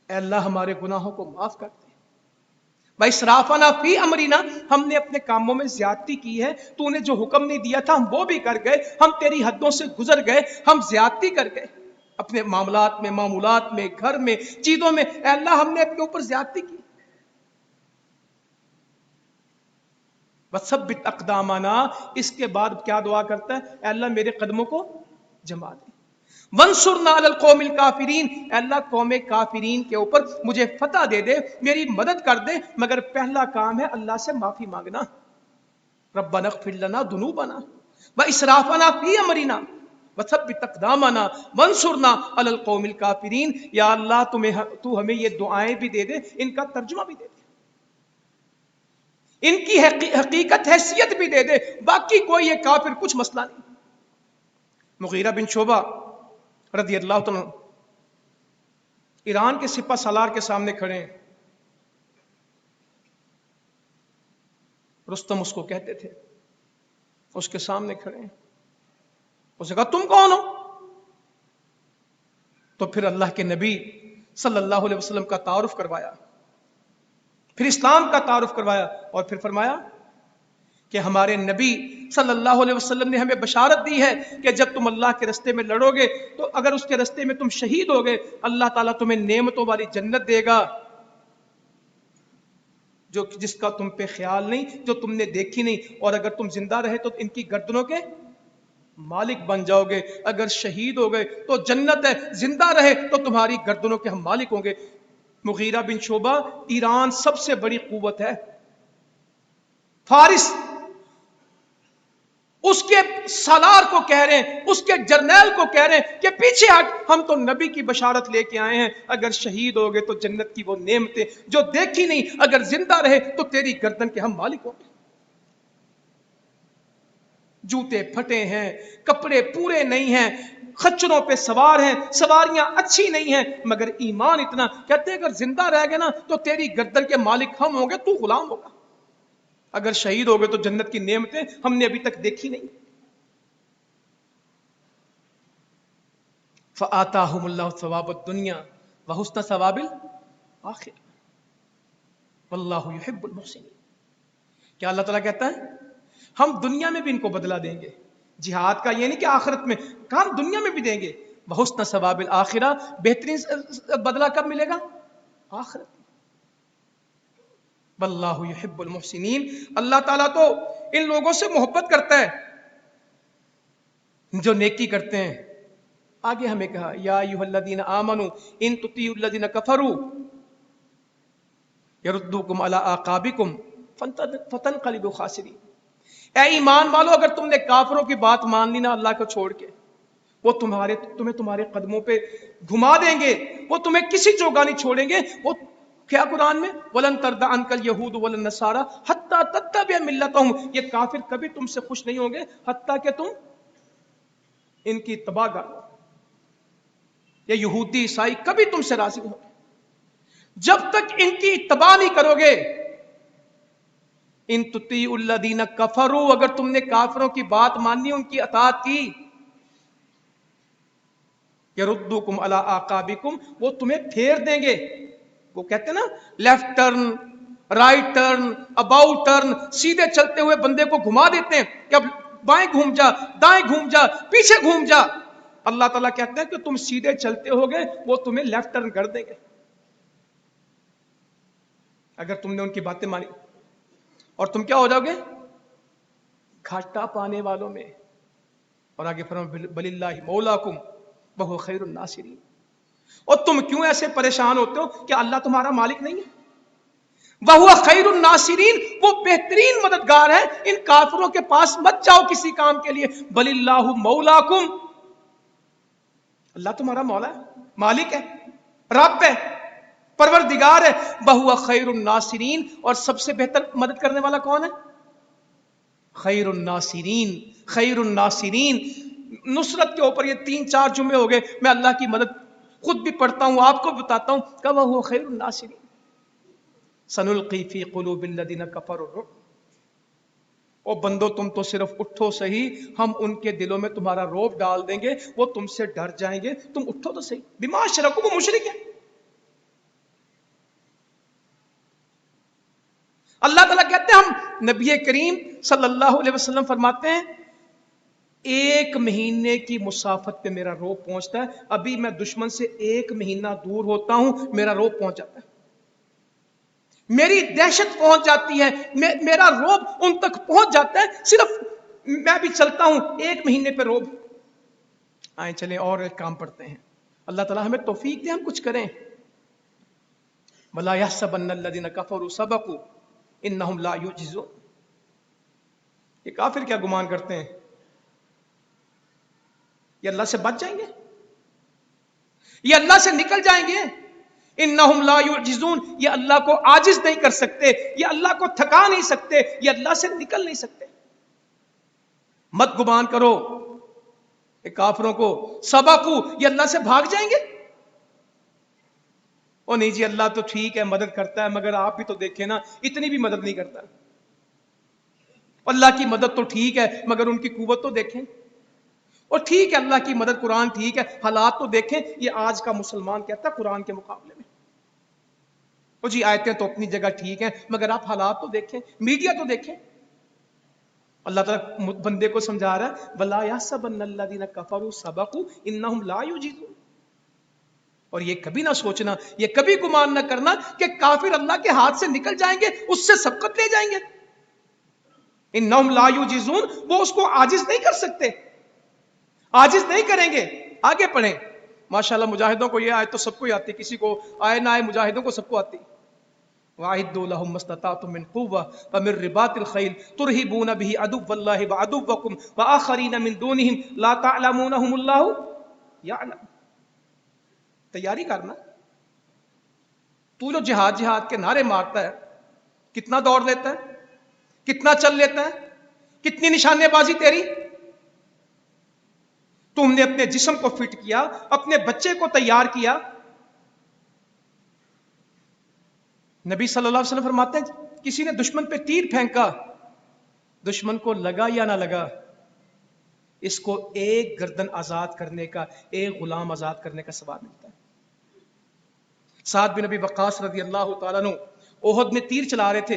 ऐ अल्लाह हमारे गुनाहों को माफ कर दे। वइसराफना फी अमरिना, हमने अपने कामों में ज्यादती की है, तूने जो हुक्म नहीं दिया था हम वो भी कर गए, हम तेरी हदों से गुजर गए, हम ज्यादती कर गए अपने मामलात में, मामूलात में, घर में, चीजों में। ऐ अल्लाह हमने अपने ऊपर ज्यादती की। वसब्बित अक़दामना, इसके बाद क्या दुआ करता है? ऐ अल्लाह मेरे कदमों को जमा दे। वंसुरना अलल कौमिल काफिरीन, अल्लाह कौमे काफिरीन के ऊपर मुझे फतह दे दे, मेरी मदद कर दे। मगर पहला काम है अल्लाह से माफी मांगना। रब्बना इग़फिर लना दुनूबना व इसराफना फी अमरिना व सब्बित अक़दामना वंसुरना अलल कौमिल काफिरीन। या अल्लाह तू हमें ये दुआएं भी दे दे, इनका तर्जुमा भी दे दे, इनकी हकीकत हैसियत भी दे दे। बाकी कोई ये काफिर कुछ मसला नहीं। मुगीरा बिन शोबा रज़ी अल्लाह तआला ईरान के सिपा सालार के सामने खड़े हैं। रुस्तम उसको कहते थे, उसके सामने खड़े हैं। उसने कहा तुम कौन हो? तो फिर अल्लाह के नबी सल्लल्लाहु अलैहि वसल्लम का तारुफ करवाया, फिर इस्लाम का तारुफ करवाया, और फिर फरमाया कि हमारे नबी सल्लल्लाहु अलैहि वसल्लम ने हमें बशारत दी है कि जब तुम अल्लाह के रास्ते में लड़ोगे, तो अगर उसके रास्ते में तुम शहीद होगे, अल्लाह ताला तुम्हें नेमतों वाली जन्नत देगा, जो जिसका तुम पे ख्याल नहीं, जो तुमने देखी नहीं। और अगर तुम जिंदा रहे तो इनकी गर्दनों के मालिक बन जाओगे। अगर शहीद हो गए तो जन्नत है, जिंदा रहे तो तुम्हारी गर्दनों के हम मालिक होंगे। मुगीरा बिन शोबा, ईरान सबसे बड़ी कुव्वत है, फारिस, उसके सालार को कह रहे हैं, उसके जर्नैल को कह रहे हैं कि पीछे हट, हम तो नबी की बशारत लेके आए हैं, अगर शहीद हो गए तो जन्नत की वो नेमतें जो देखी नहीं, अगर जिंदा रहे तो तेरी गर्दन के हम मालिक होंगे। जूते फटे हैं, कपड़े पूरे नहीं हैं, खच्चरों पे सवार हैं, सवारियां अच्छी नहीं हैं, मगर ईमान इतना। कहते हैं अगर जिंदा रह गए ना तो तेरी गर्दन के मालिक हम होंगे, तू गुलाम होगा। अगर शहीद हो गए तो जन्नत की नेमतें हमने अभी तक देखी नहीं। फ़आताहुमुल्लाहु सवाबद दुनिया व हुस्न सवाबिल आखिर वल्लाहु युहिब्बुल मुहसिनीन। क्या अल्लाह ताला कहता है हम दुनिया में भी इनको बदला देंगे। जिहाद का ये नहीं कि आखिरत में, काम दुनिया में भी देंगे। व हुस्न सवाबिल आखिरा, बेहतरीन बदला कब मिलेगा? आखिरत। वल्लाहु युहिब्बुल मुहसिनीन, अल्लाह ताला तो इन लोगों से मोहब्बत करता है जो नेकी करते हैं। आगे हमें कहा या अय्युहल्लज़ीना आमनू इन तुतीउल्लज़ीना कफरू यरुद्दुकुम अला आकाबिकुम फतनक़लिबू खासिरीन। ऐ ईमान वालों, अगर तुमने काफिरों की बात मान ली ना अल्लाह को छोड़ के, वो तुम्हें तुम्हारे कदमों पे घुमा देंगे, वो तुम्हें किसी जगह नहीं छोड़ेंगे। वो क्या कुरान में वलन तरदा अनकल यहूद वलन नसारा हत्ता तत्तबिअ मिल्लतहुम, ये काफिर कभी तुमसे खुश नहीं होंगे हत्ता कि तुम इनकी इत्तबा करो। ये यहूदी ईसाई कभी तुमसे राजी नहीं होंगे जब तक इनकी इत्तबा नहीं करोगे। इन तुतीउल्लज़ीना कफरू, अगर तुमने काफिरों की बात मानी, उनकी अताअत की, यरुद्दुकुम अला आकाबिकुम, वो तुम्हें फेर देंगे। वो कहते हैं ना left turn, right turn, about turn, सीधे चलते हुए बंदे को घुमा देते हैं कि अब बाएं घूम जा, दाएं घूम जा, पीछे घूम जा। अल्लाह ताला कहते हैं कि तुम सीधे चलते होगे, वो तुम्हें लेफ्ट टर्न कर देंगे अगर तुमने उनकी बातें मानी, और तुम क्या हो जाओगे? घाटा पाने वालों में। और आगे फरमाया बलिल्लाहि मौलाकुम वहुव खैरुन नासिरीन। और तुम क्यों ऐसे परेशान होते हो कि अल्लाह तुम्हारा मालिक नहीं है? वहुव खैरुन नासिरीन, वो बेहतरीन मददगार है। इन काफिरों के पास मत जाओ किसी काम के लिए। बलिल्लाहु मौलाकुम, अल्लाह तुम्हारा मौला है, मालिक है, रब है, परवरदिगार है। वहुव खैरुन नासिरीन, और सबसे बेहतर मदद करने वाला कौन है? खैरुन नासिरीन। खैरुन नासिरीन, नुसरत के ऊपर ये 3-4 जुम्मे हो गए। मैं अल्लाह की मदद खुद भी पढ़ता हूं, आपको भी बताता हूं। कब हुआ खैरुन नासिरीन। सनुल्की फी कुलूबिल लदीना कफरू रुअब। ओ बंदो, तुम तो सिर्फ उठो सही, हम उनके दिलों में तुम्हारा रौब डाल देंगे, वो तुमसे डर जाएंगे। तुम उठो तो सही। बिमा शरकू, वो मुशरिक है। अल्लाह ताला कहते हैं, हम नबी करीम सल्लल्लाहु अलैहि वसल्लम फरमाते हैं, एक महीने की मुसाफत पे मेरा रोब पहुंचता है। अभी मैं दुश्मन से 1 महीना दूर होता हूं, मेरा रोब पहुंच जाता है, मेरी दहशत पहुंच जाती है, मेरा रोब उन तक पहुंच जाता है। सिर्फ मैं भी चलता हूं 1 महीने पे रोब। आए चले और एक काम पढ़ते हैं। अल्लाह ताला हमें तौफीक दे, हम कुछ करें। वला यहसबन्नल्लज़ीना कफरू सबकू इन्नहुम ला युजिज़ून। ये काफिर क्या गुमान करते हैं ये अल्लाह से बच जाएंगे, ये अल्लाह से निकल जाएंगे। इन्नहुम ला युजिज़ून, ये अल्लाह को आजिज नहीं कर सकते, ये अल्लाह को थका नहीं सकते, ये अल्लाह से निकल नहीं सकते। मत गुमान करो ये काफिरों को, सबकू, ये अल्लाह से भाग जाएंगे। ओ नहीं जी, अल्लाह तो ठीक है मदद करता है, मगर आप भी तो देखें ना, इतनी भी मदद नहीं करता। अल्लाह की मदद तो ठीक है, मगर उनकी कुव्वत तो देखें। और ठीक है अल्लाह की मदद, कुरान ठीक है, हालात तो देखें। ये आज का मुसलमान कहता है कुरान के मुकाबले में, ओ जी आयतें तो अपनी जगह ठीक हैं, मगर आप हालात तो देखें, मीडिया तो देखें। अल्लाह ताला बंदे को समझा रहा है, वला यहसबन्नल्लज़ीना कफरू सबकू इन्नहुम ला युजिज़ून। और ये कभी ना सोचना, ये कभी गुमान ना करना कि काफिर अल्लाह के हाथ से निकल जाएंगे, उससे सबकत ले जाएंगे। इन्नहुम ला युजिज़ून, वो उसको आजिज नहीं कर सकते, आजिज नहीं करेंगे। आगे पढ़ें। माशाल्लाह मुजाहिदों को ये आयत तो सबको ही आती, किसी को आए ना आए, मुजाहिदों को सबको आती। वाहिदु लहुम मस्ततातुम मिन कुव्वा व मिन रिबातिल खैल तुरहिबून बिही अदुव्वल्लाहि व अदुव्वकुम व आखरीन मिन दूनिहिम ला तअलमूनहुमुल्लाहु यअलम। तैयारी करना। तू जो जिहाद जिहाद के नारे मारता है, कितना दौड़ लेता है, कितना चल लेता है, कितनी निशाने बाजी तेरी। तुमने अपने जिस्म को फिट किया, अपने बच्चे को तैयार किया। नबी सल्लल्लाहु अलैहि वसल्लम फरमाते हैं किसी ने दुश्मन पे तीर फेंका, दुश्मन को लगा या ना लगा, इसको एक गर्दन आजाद करने का, एक गुलाम आजाद करने का सवाब मिलता है। साद बिन नबी वक्कास रज़ी अल्लाह तआला अन्हु ओहद में तीर चला रहे थे,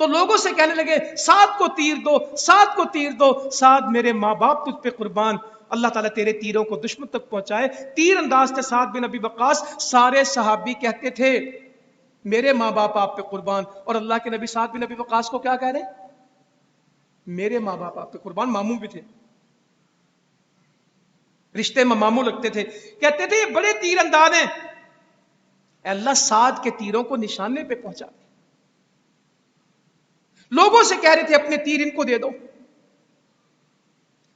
तो लोगों से कहने लगे साद को तीर दो, साद को तीर दो। साद मेरे माँ बाप तुझ पे कुर्बान, अल्लाह ताला तेरे तीरों को दुश्मन तक पहुंचाए। तीर अंदाज थे साद बिन नबी वक्कास। सारे सहाबी कहते थे मेरे माँ बाप आप पे कुर्बान, और अल्लाह के नबी साद बिन नबी वक्कास को क्या कह रहे, मेरे माँ बाप आप पे कुर्बान। मामू भी थे, रिश्ते में मामू लगते थे। कहते थे ये बड़े तीर अंदाज हैं, अल्लाह साद के तीरों को निशाने पे पहुंचा दे। लोगों से कह रहे थे अपने तीर इनको दे दो।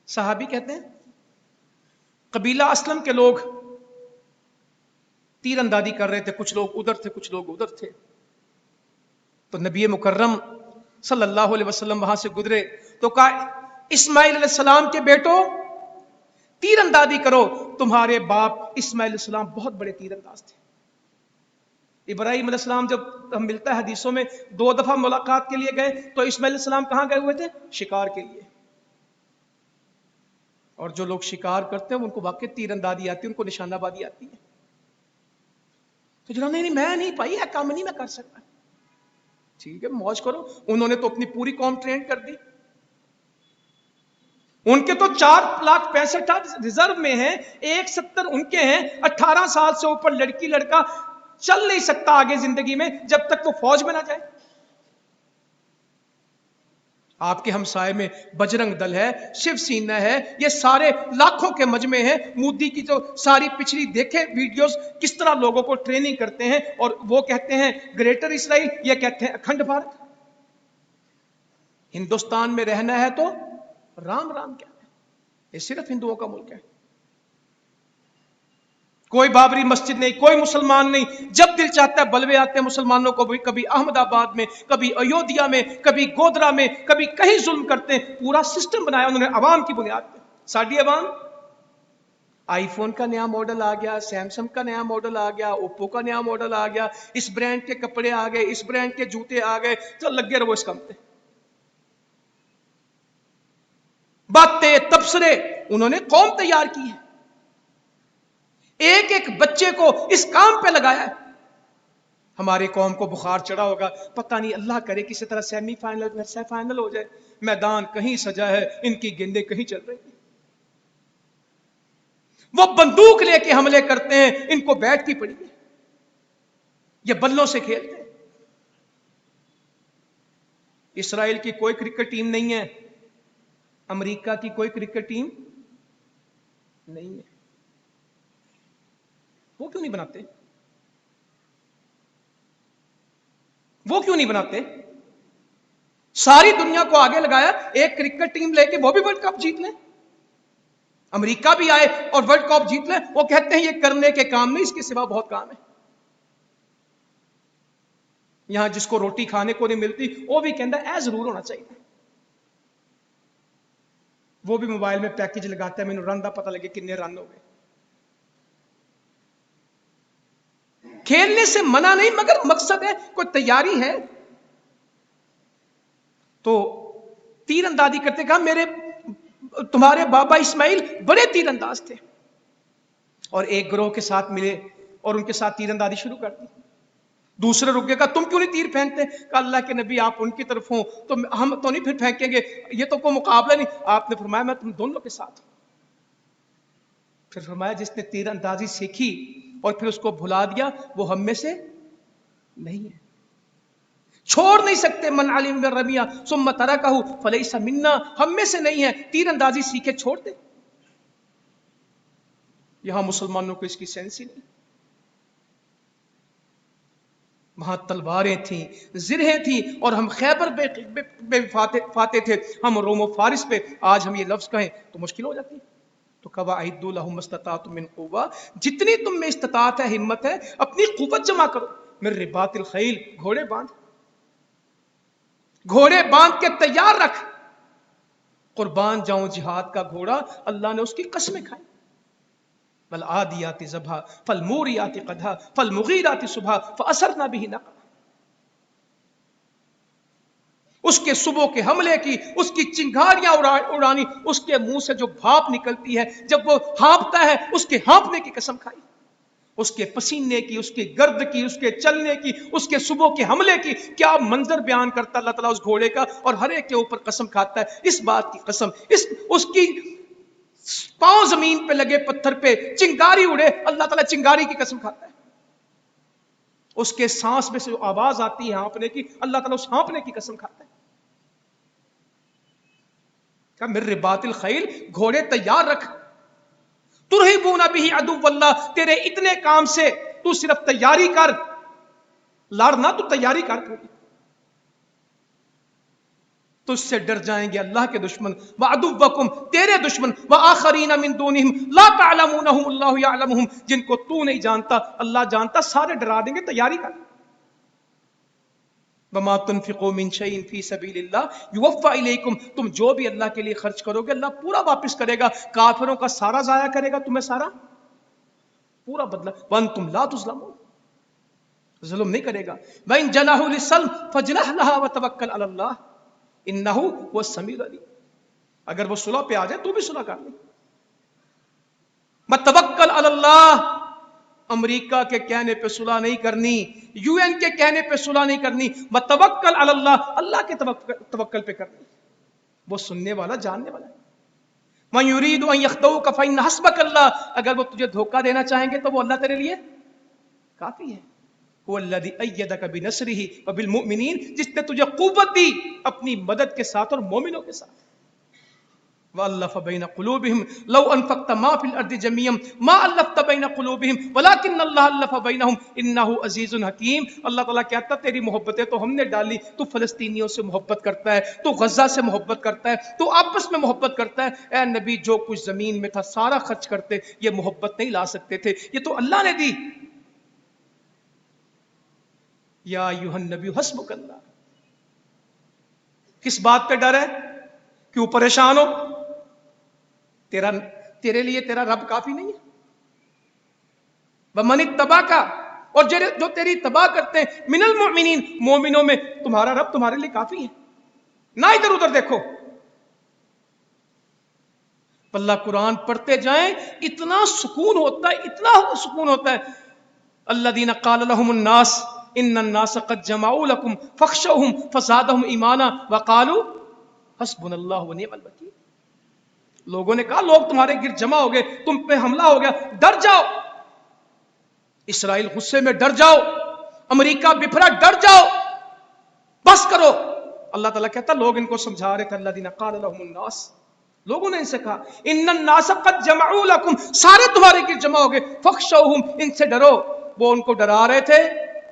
सहाबी कहते हैं कबीला असलम के लोग तीर अंदाजी कर रहे थे, कुछ लोग उधर थे कुछ लोग उधर थे। तो नबी मुकर्रम सल्लल्लाहु अलैहि वसल्लम वहां से गुजरे तो कहा इस्माइल अलैहिस्सलाम के बेटो तीर अंदाजी करो, तुम्हारे बाप इस्माइल अलैहिस्सलाम बहुत बड़े तीर अंदाज थे। इब्राहिम अलैहिस्सलाम जब हम मिलता है हदीसों में 2 दफा मुलाकात के लिए गए, तो इस्माइल अलैहिस्सलाम कहां गए हुए थे, शिकार के लिए। और जो लोग शिकार करते हैं उनको वाकई तीर अंदाजी आती है, उनको निशानाबाजी आती है। तो जनाब नहीं मैं नहीं पाई है, काम नहीं मैं कर सकता। ठीक है मौज करो, उन्होंने तो अपनी पूरी कौम ट्रेन कर दी। उनके तो 4,65,000 रिजर्व में हैं, 170 उनके हैं। 18 साल से ऊपर लड़की लड़का चल नहीं सकता आगे जिंदगी में जब तक वो फौज में ना जाए। आपके हमसाए में बजरंग दल है, शिवसेना है, ये सारे लाखों के मजमे हैं। मोदी की जो सारी पिछली देखे वीडियोस किस तरह लोगों को ट्रेनिंग करते हैं, और वो कहते हैं ग्रेटर इसराइल, ये कहते हैं अखंड भारत। हिंदुस्तान में रहना है तो राम राम क्या है, ये सिर्फ हिंदुओं का मुल्क है। कोई बाबरी मस्जिद नहीं, कोई मुसलमान नहीं। जब दिल चाहता है बलवे आते हैं मुसलमानों को भी, कभी अहमदाबाद में, कभी अयोध्या में, कभी गोधरा में, कभी कहीं जुल्म करते हैं। पूरा सिस्टम बनाया उन्होंने अवाम की बुनियाद पे। साडी अवाम, आईफोन का नया मॉडल आ गया, सैमसंग का नया मॉडल आ गया, ओप्पो का नया मॉडल आ गया, इस ब्रांड के कपड़े आ गए, इस ब्रांड के जूते आ गए, तो लगे रहो इस काम पे। बातें तबसरे उन्होंने कौम तैयार की है, एक एक बच्चे को इस काम पे लगाया है। हमारे कौम को बुखार चढ़ा होगा, पता नहीं, अल्लाह करे किसी तरह सेमीफाइनल फाइनल हो जाए। मैदान कहीं सजा है, इनकी गेंदें कहीं चल रही हैं। वो बंदूक लेके हमले करते हैं, इनको बैट की पड़ी है, ये बल्लों से खेलते हैं। इसराइल की कोई क्रिकेट टीम नहीं है, अमेरिका की कोई क्रिकेट टीम नहीं है। वो क्यों नहीं बनाते, वो क्यों नहीं बनाते? सारी दुनिया को आगे लगाया, एक क्रिकेट टीम लेके वो भी वर्ल्ड कप जीत ले। अमेरिका भी आए और वर्ल्ड कप जीत ले। वो कहते हैं ये करने के काम नहीं, इसके सिवा बहुत काम है। यहां जिसको रोटी खाने को नहीं मिलती वो भी कहता है जरूर होना चाहिए। वो भी मोबाइल में पैकेज लगाता है, मैंने रन का पता लगे कितने रन हो गए। खेलने से मना नहीं, मगर मकसद है, कोई तैयारी है। तो तीरंदाजी करते कहा मेरे तुम्हारे बाबा इस्माइल बड़े तीरंदाज थे, और एक ग्रोह के साथ मिले और उनके साथ तीरंदाजी शुरू कर दी। दूसरे रुक गए, कहा तुम क्यों नहीं तीर फेंकते? कहा अल्लाह के नबी आप उनकी तरफ हो तो हम तो नहीं फिर फेंकेंगे, ये तो कोई मुकाबला नहीं। आपने फरमाया मैं तुम दोनों के साथ। फिर फरमाया जिसने तीरंदाजी सीखी और फिर उसको भुला दिया वो हम में से नहीं है, छोड़ नहीं सकते। मन अलिम रमिया सुम्मा तरकहु फलैसा मिन्ना, हम में से नहीं है। तीरंदाजी सीखे छोड़ दे। यहां मुसलमानों को इसकी सेंस ही नहीं। वहां तलवारें थी, जिरहें थी, और हम खैबर पे फाते थे, हम रोमो फारिस पे। आज हम ये लफ्ज कहें तो मुश्किल हो जाती है। तो कवाइदु लहुम मस्ततातुम मिन कुव्वा, जितनी तुम में इस्तिताअत है, हिम्मत है, अपनी कुव्वत जमा करो। मिन रिबातिल खैल, घोड़े बांध, घोड़े बांध के तैयार रख। قربان جاؤں جہاد کا گھوڑا، اللہ نے اس کی قسمیں کھائی، والعادیات ضبحا فالموریات قدحا فالمغیرات صبحا فاثرن بہ نقعا، اس کے صبح کے حملے کی، اس کی چنگاریاں اڑانی، اس کے منہ سے جو بھاپ نکلتی ہے جب وہ ہانپتا ہے، اس کے ہانپنے کی قسم کھائی، اس کے پسینے کی، اس کے گرد کی، اس کے چلنے کی، اس کے صبح کے حملے کی، کیا منظر بیان کرتا اللہ تعالیٰ اس گھوڑے کا، اور ہر ایک کے اوپر قسم کھاتا ہے، اس بات کی قسم، اس کی پاؤں زمین پہ لگے پتھر پہ چنگاری اڑے، اللہ تعالیٰ چنگاری کی قسم کھاتا ہے، اس کے سانس میں سے جو آواز آتی ہے ہانپنے کی، اللہ تعالیٰ اس ہانپنے کی قسم کھاتا ہے۔ کہ من رباط الخیل، گھوڑے تیار رکھ، ترہبون بہ عدو اللہ، تیرے اتنے کام سے تو صرف تیاری کر، لڑنا تو تیاری کر، تو اس سے ڈر جائیں گے اللہ کے دشمن، وعدوکم، تیرے دشمن، وآخرین من دونہم لا تعلمونہم اللہ یعلمہم، جن کو تو نہیں جانتا اللہ جانتا، سارے ڈرا دیں گے، تیاری کر۔ وما تنفقوا من شيء في سبيل الله يوفى اليكم، تم جو بھی اللہ کے لیے خرچ کرو گے اللہ پورا واپس کرے گا، کافروں کا سارا ضائع کرے گا، تمہیں سارا پورا بدلہ، وانتم لا تظلمون، ظلم نہیں کرے گا۔ وان جنحوا للسلم فاجنح لها وتوکل علی اللہ انہ هو السمیع العلیم، اگر وہ صلح پہ آ جائے تو بھی صلح کر لے، متوکل علی اللہ، امریکہ کے کہنے پہ صلح نہیں کرنی، یو این کے کہنے پہ صلح نہیں کرنی، متوکل علی اللہ، اللہ کے توکل پہ کرنی، وہ سننے والا جاننے والا ہے۔ من یرید ان یخدعوک فإن حسبک اللہ، اگر وہ تجھے دھوکہ دینا چاہیں گے تو وہ اللہ تیرے لیے کافی ہے۔ هو الذی ایدک بنصرہ وبالمؤمنین، جس نے تجھے قوت دی اپنی مدد کے ساتھ اور مومنوں کے ساتھ۔ وَأَلَّفَ بَيْنَ قُلُوبِهِمْ لَوْ أَنفَقْتَ مَا فِي الْأَرْضِ جَمِيعًا مَا أَلَّفْتَ بَيْنَ قُلُوبِهِمْ وَلَكِنَّ اللَّهَ أَلَّفَ بَيْنَهُمْ إِنَّهُ عَزِيزٌ حَكِيمٌ۔ اللہ تعالیٰ کہتا تیری محبتیں تو ہم نے ڈالی، تو فلسطینیوں سے محبت کرتا ہے، تو غزہ سے محبت کرتا ہے، تو آپس میں محبت کرتا ہے، اے نبی جو کچھ زمین میں تھا سارا خرچ کرتے، یہ محبت نہیں لا سکتے تھے، یہ تو اللہ نے دی۔ یا ایھا النبی حسبک اللہ، کس بات پہ ڈر ہے؟ کیوں پریشان ہو؟ تیرے لیے تیرا رب کافی نہیں ہے؟ وَمَنِ اتَّبَعَكَ، اور جو تیری اتباع کرتے ہیں، من المؤمنین، مومنوں میں تمہارا رب تمہارے لیے کافی ہے، نہ ادھر ادھر دیکھو۔ اللہ قرآن پڑھتے جائیں اتنا سکون ہوتا ہے، اتنا سکون ہوتا ہے۔ الذین قال لهم الناس ان الناس قد جمعوا لكم فاخشوهم فزادهم ایمانا وقالوا حسبنا اللہ ونعم الوکیل، لوگوں نے کہا لوگ تمہارے گرد جمع ہو گئے، تم پہ حملہ ہو گیا، ڈر جاؤ، اسرائیل غصے میں ڈر جاؤ، امریکہ بفرا ڈر جاؤ، بس کرو۔ اللہ تعالیٰ کہتا لوگ ان کو سمجھا رہے تھے، الذین قال لهم الناس، لوگوں نے ان سے کہا ان الناس قد جمعوا لكم، سارے تمہارے گرد جمع ہو گئے، فاخشوهم، ان سے ڈرو، وہ ان کو ڈرا رہے تھے،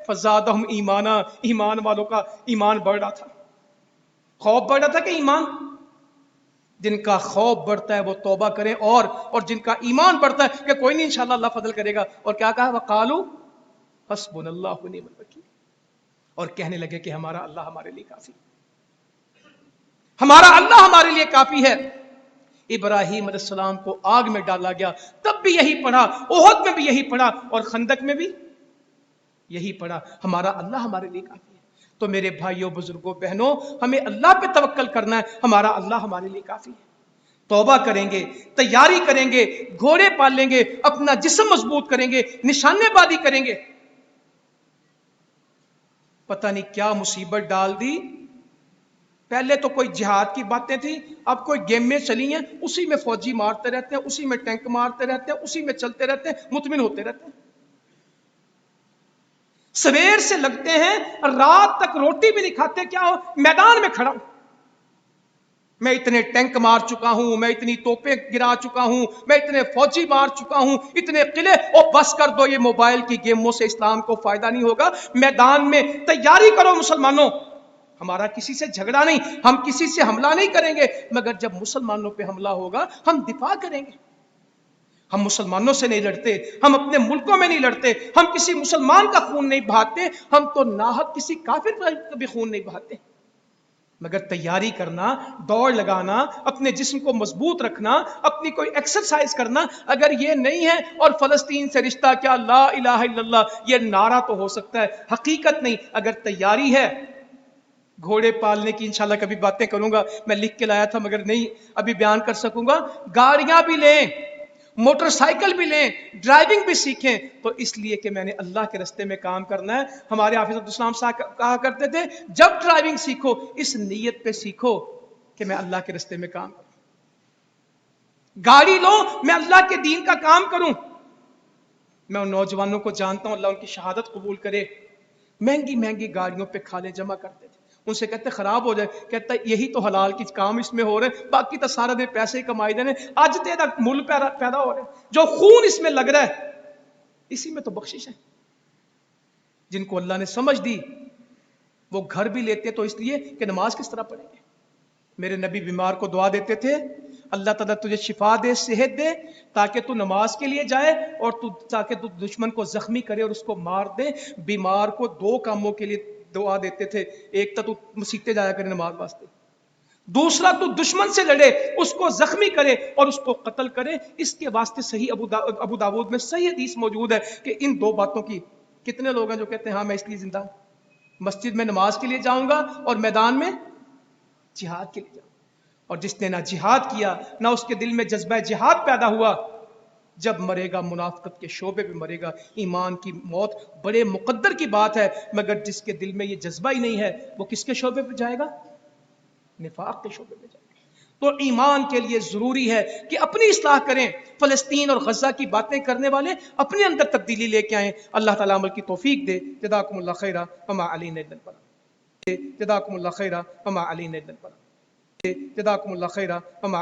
فزادہم ایمانا، ایمان والوں کا ایمان بڑھ رہا تھا، خوف بڑھ رہا تھا کہ ایمان، جن کا خوف بڑھتا ہے وہ توبہ کریں، اور جن کا ایمان بڑھتا ہے کہ کوئی نہیں انشاءاللہ اللہ فضل کرے گا، اور کیا کہا وقالو حسبنا اللہ ونعم الوکیل، اور کہنے لگے کہ ہمارا اللہ ہمارے لیے کافی، ہمارا اللہ ہمارے لیے کافی ہے۔ ابراہیم علیہ السلام کو آگ میں ڈالا گیا، تب بھی یہی پڑھا، احد میں بھی یہی پڑھا، اور خندق میں بھی یہی پڑھا، ہمارا اللہ ہمارے لیے کافی ہے۔ تو میرے بھائیوں، بزرگوں، بہنوں، ہمیں اللہ پہ توکل کرنا ہے، ہمارا اللہ ہمارے لیے کافی ہے۔ توبہ کریں گے، تیاری کریں گے، گھوڑے پالیں گے، اپنا جسم مضبوط کریں گے، نشانے بازی کریں گے۔ پتہ نہیں کیا مصیبت ڈال دی، پہلے تو کوئی جہاد کی باتیں تھیں، اب کوئی گیم میں چلی ہیں، اسی میں فوجی مارتے رہتے ہیں، اسی میں ٹینک مارتے رہتے ہیں، اسی میں چلتے رہتے ہیں، مطمئن ہوتے رہتے ہیں، سویر سے لگتے ہیں رات تک روٹی بھی نہیں کھاتے، کیا ہو میدان میں کھڑا ہوں، میں اتنے ٹینک مار چکا ہوں، میں اتنی توپیں گرا چکا ہوں، میں اتنے فوجی مار چکا ہوں، اتنے قلعے، اور بس کر دو، یہ موبائل کی گیموں سے اسلام کو فائدہ نہیں ہوگا، میدان میں تیاری کرو مسلمانوں، ہمارا کسی سے جھگڑا نہیں، ہم کسی سے حملہ نہیں کریں گے، مگر جب مسلمانوں پہ حملہ ہوگا ہم دفاع کریں گے، ہم مسلمانوں سے نہیں لڑتے، ہم اپنے ملکوں میں نہیں لڑتے، ہم کسی مسلمان کا خون نہیں بہاتے، ہم تو ناحق کسی کافر کا بھی خون نہیں بہاتے۔ مگر تیاری کرنا، دوڑ لگانا، اپنے جسم کو مضبوط رکھنا، اپنی کوئی ایکسرسائز کرنا، اگر یہ نہیں ہے، اور فلسطین سے رشتہ کیا، لا الہ الا اللہ یہ نعرہ تو ہو سکتا ہے، حقیقت نہیں. اگر تیاری ہے، گھوڑے پالنے کی انشاءاللہ کبھی باتیں کروں گا، میں لکھ کے لایا تھا مگر نہیں ابھی بیان کر سکوں گا. گاڑیاں بھی لیں، موٹر سائیکل بھی لیں، ڈرائیونگ بھی سیکھیں، تو اس لیے کہ میں نے اللہ کے رستے میں کام کرنا ہے. ہمارے حافظ عبدالسلام صاحب کہا کرتے تھے جب ڈرائیونگ سیکھو اس نیت پہ سیکھو کہ میں اللہ کے رستے میں کام کروں. گاڑی لو، میں اللہ کے دین کا کام کروں. میں ان نوجوانوں کو جانتا ہوں، اللہ ان کی شہادت قبول کرے، مہنگی مہنگی گاڑیوں پہ کھالے جمع کرتے تھے. ان سے کہتے خراب ہو جائے، کہتا یہی تو حلال کی کام اس میں ہو رہے ہیں، باقی تو سارا دن پیسے ہی کمائی دینے. آج تیرا مول پیدا ہو رہے ہیں، جو خون اس میں لگ رہا ہے اسی میں تو بخشش ہے. جن کو اللہ نے سمجھ دی وہ گھر بھی لیتے تو اس لیے کہ نماز کس طرح پڑھیں گے. میرے نبی بیمار کو دعا دیتے تھے اللہ تعالیٰ تجھے شفا دے، صحت دے، تاکہ تو نماز کے لیے جائے اور تاکہ تو دشمن کو زخمی کرے اور اس کو مار دے. بیمار کو دو کاموں کے لیے دعا دیتے تھے، ایک تو مسیطے جایا کرے نماز واسطے، دوسرا تو دشمن سے لڑے، اس کو زخمی کرے اور اس کو قتل کرے. اس کے واسطے صحیح ابو داود میں صحیح حدیث موجود ہے کہ ان دو باتوں کی کتنے لوگ ہیں جو کہتے ہیں ہاں میں اس لیے زندہ ہوں، مسجد میں نماز کے لیے جاؤں گا اور میدان میں جہاد کے لیے جاؤں. اور جس نے نہ جہاد کیا نہ اس کے دل میں جذبہ جہاد پیدا ہوا، جب مرے گا منافقت کے شعبے پہ مرے گا. ایمان کی موت بڑے مقدر کی بات ہے، مگر جس کے دل میں یہ جذبہ ہی نہیں ہے وہ کس کے شعبے پہ جائے گا؟ نفاق کے شعبے پہ جائے گا. تو ایمان کے لیے ضروری ہے کہ اپنی اصلاح کریں. فلسطین اور غزہ کی باتیں کرنے والے اپنے اندر تبدیلی لے کے آئیں. اللہ تعالیٰ عمل کی توفیق دے. جزاکم اللہ خیرہ وما علینا الا البلاغ. جزاکم اللہ خیرہ وما علینا الا البلاغ. جزاکم اللہ خیرہ وما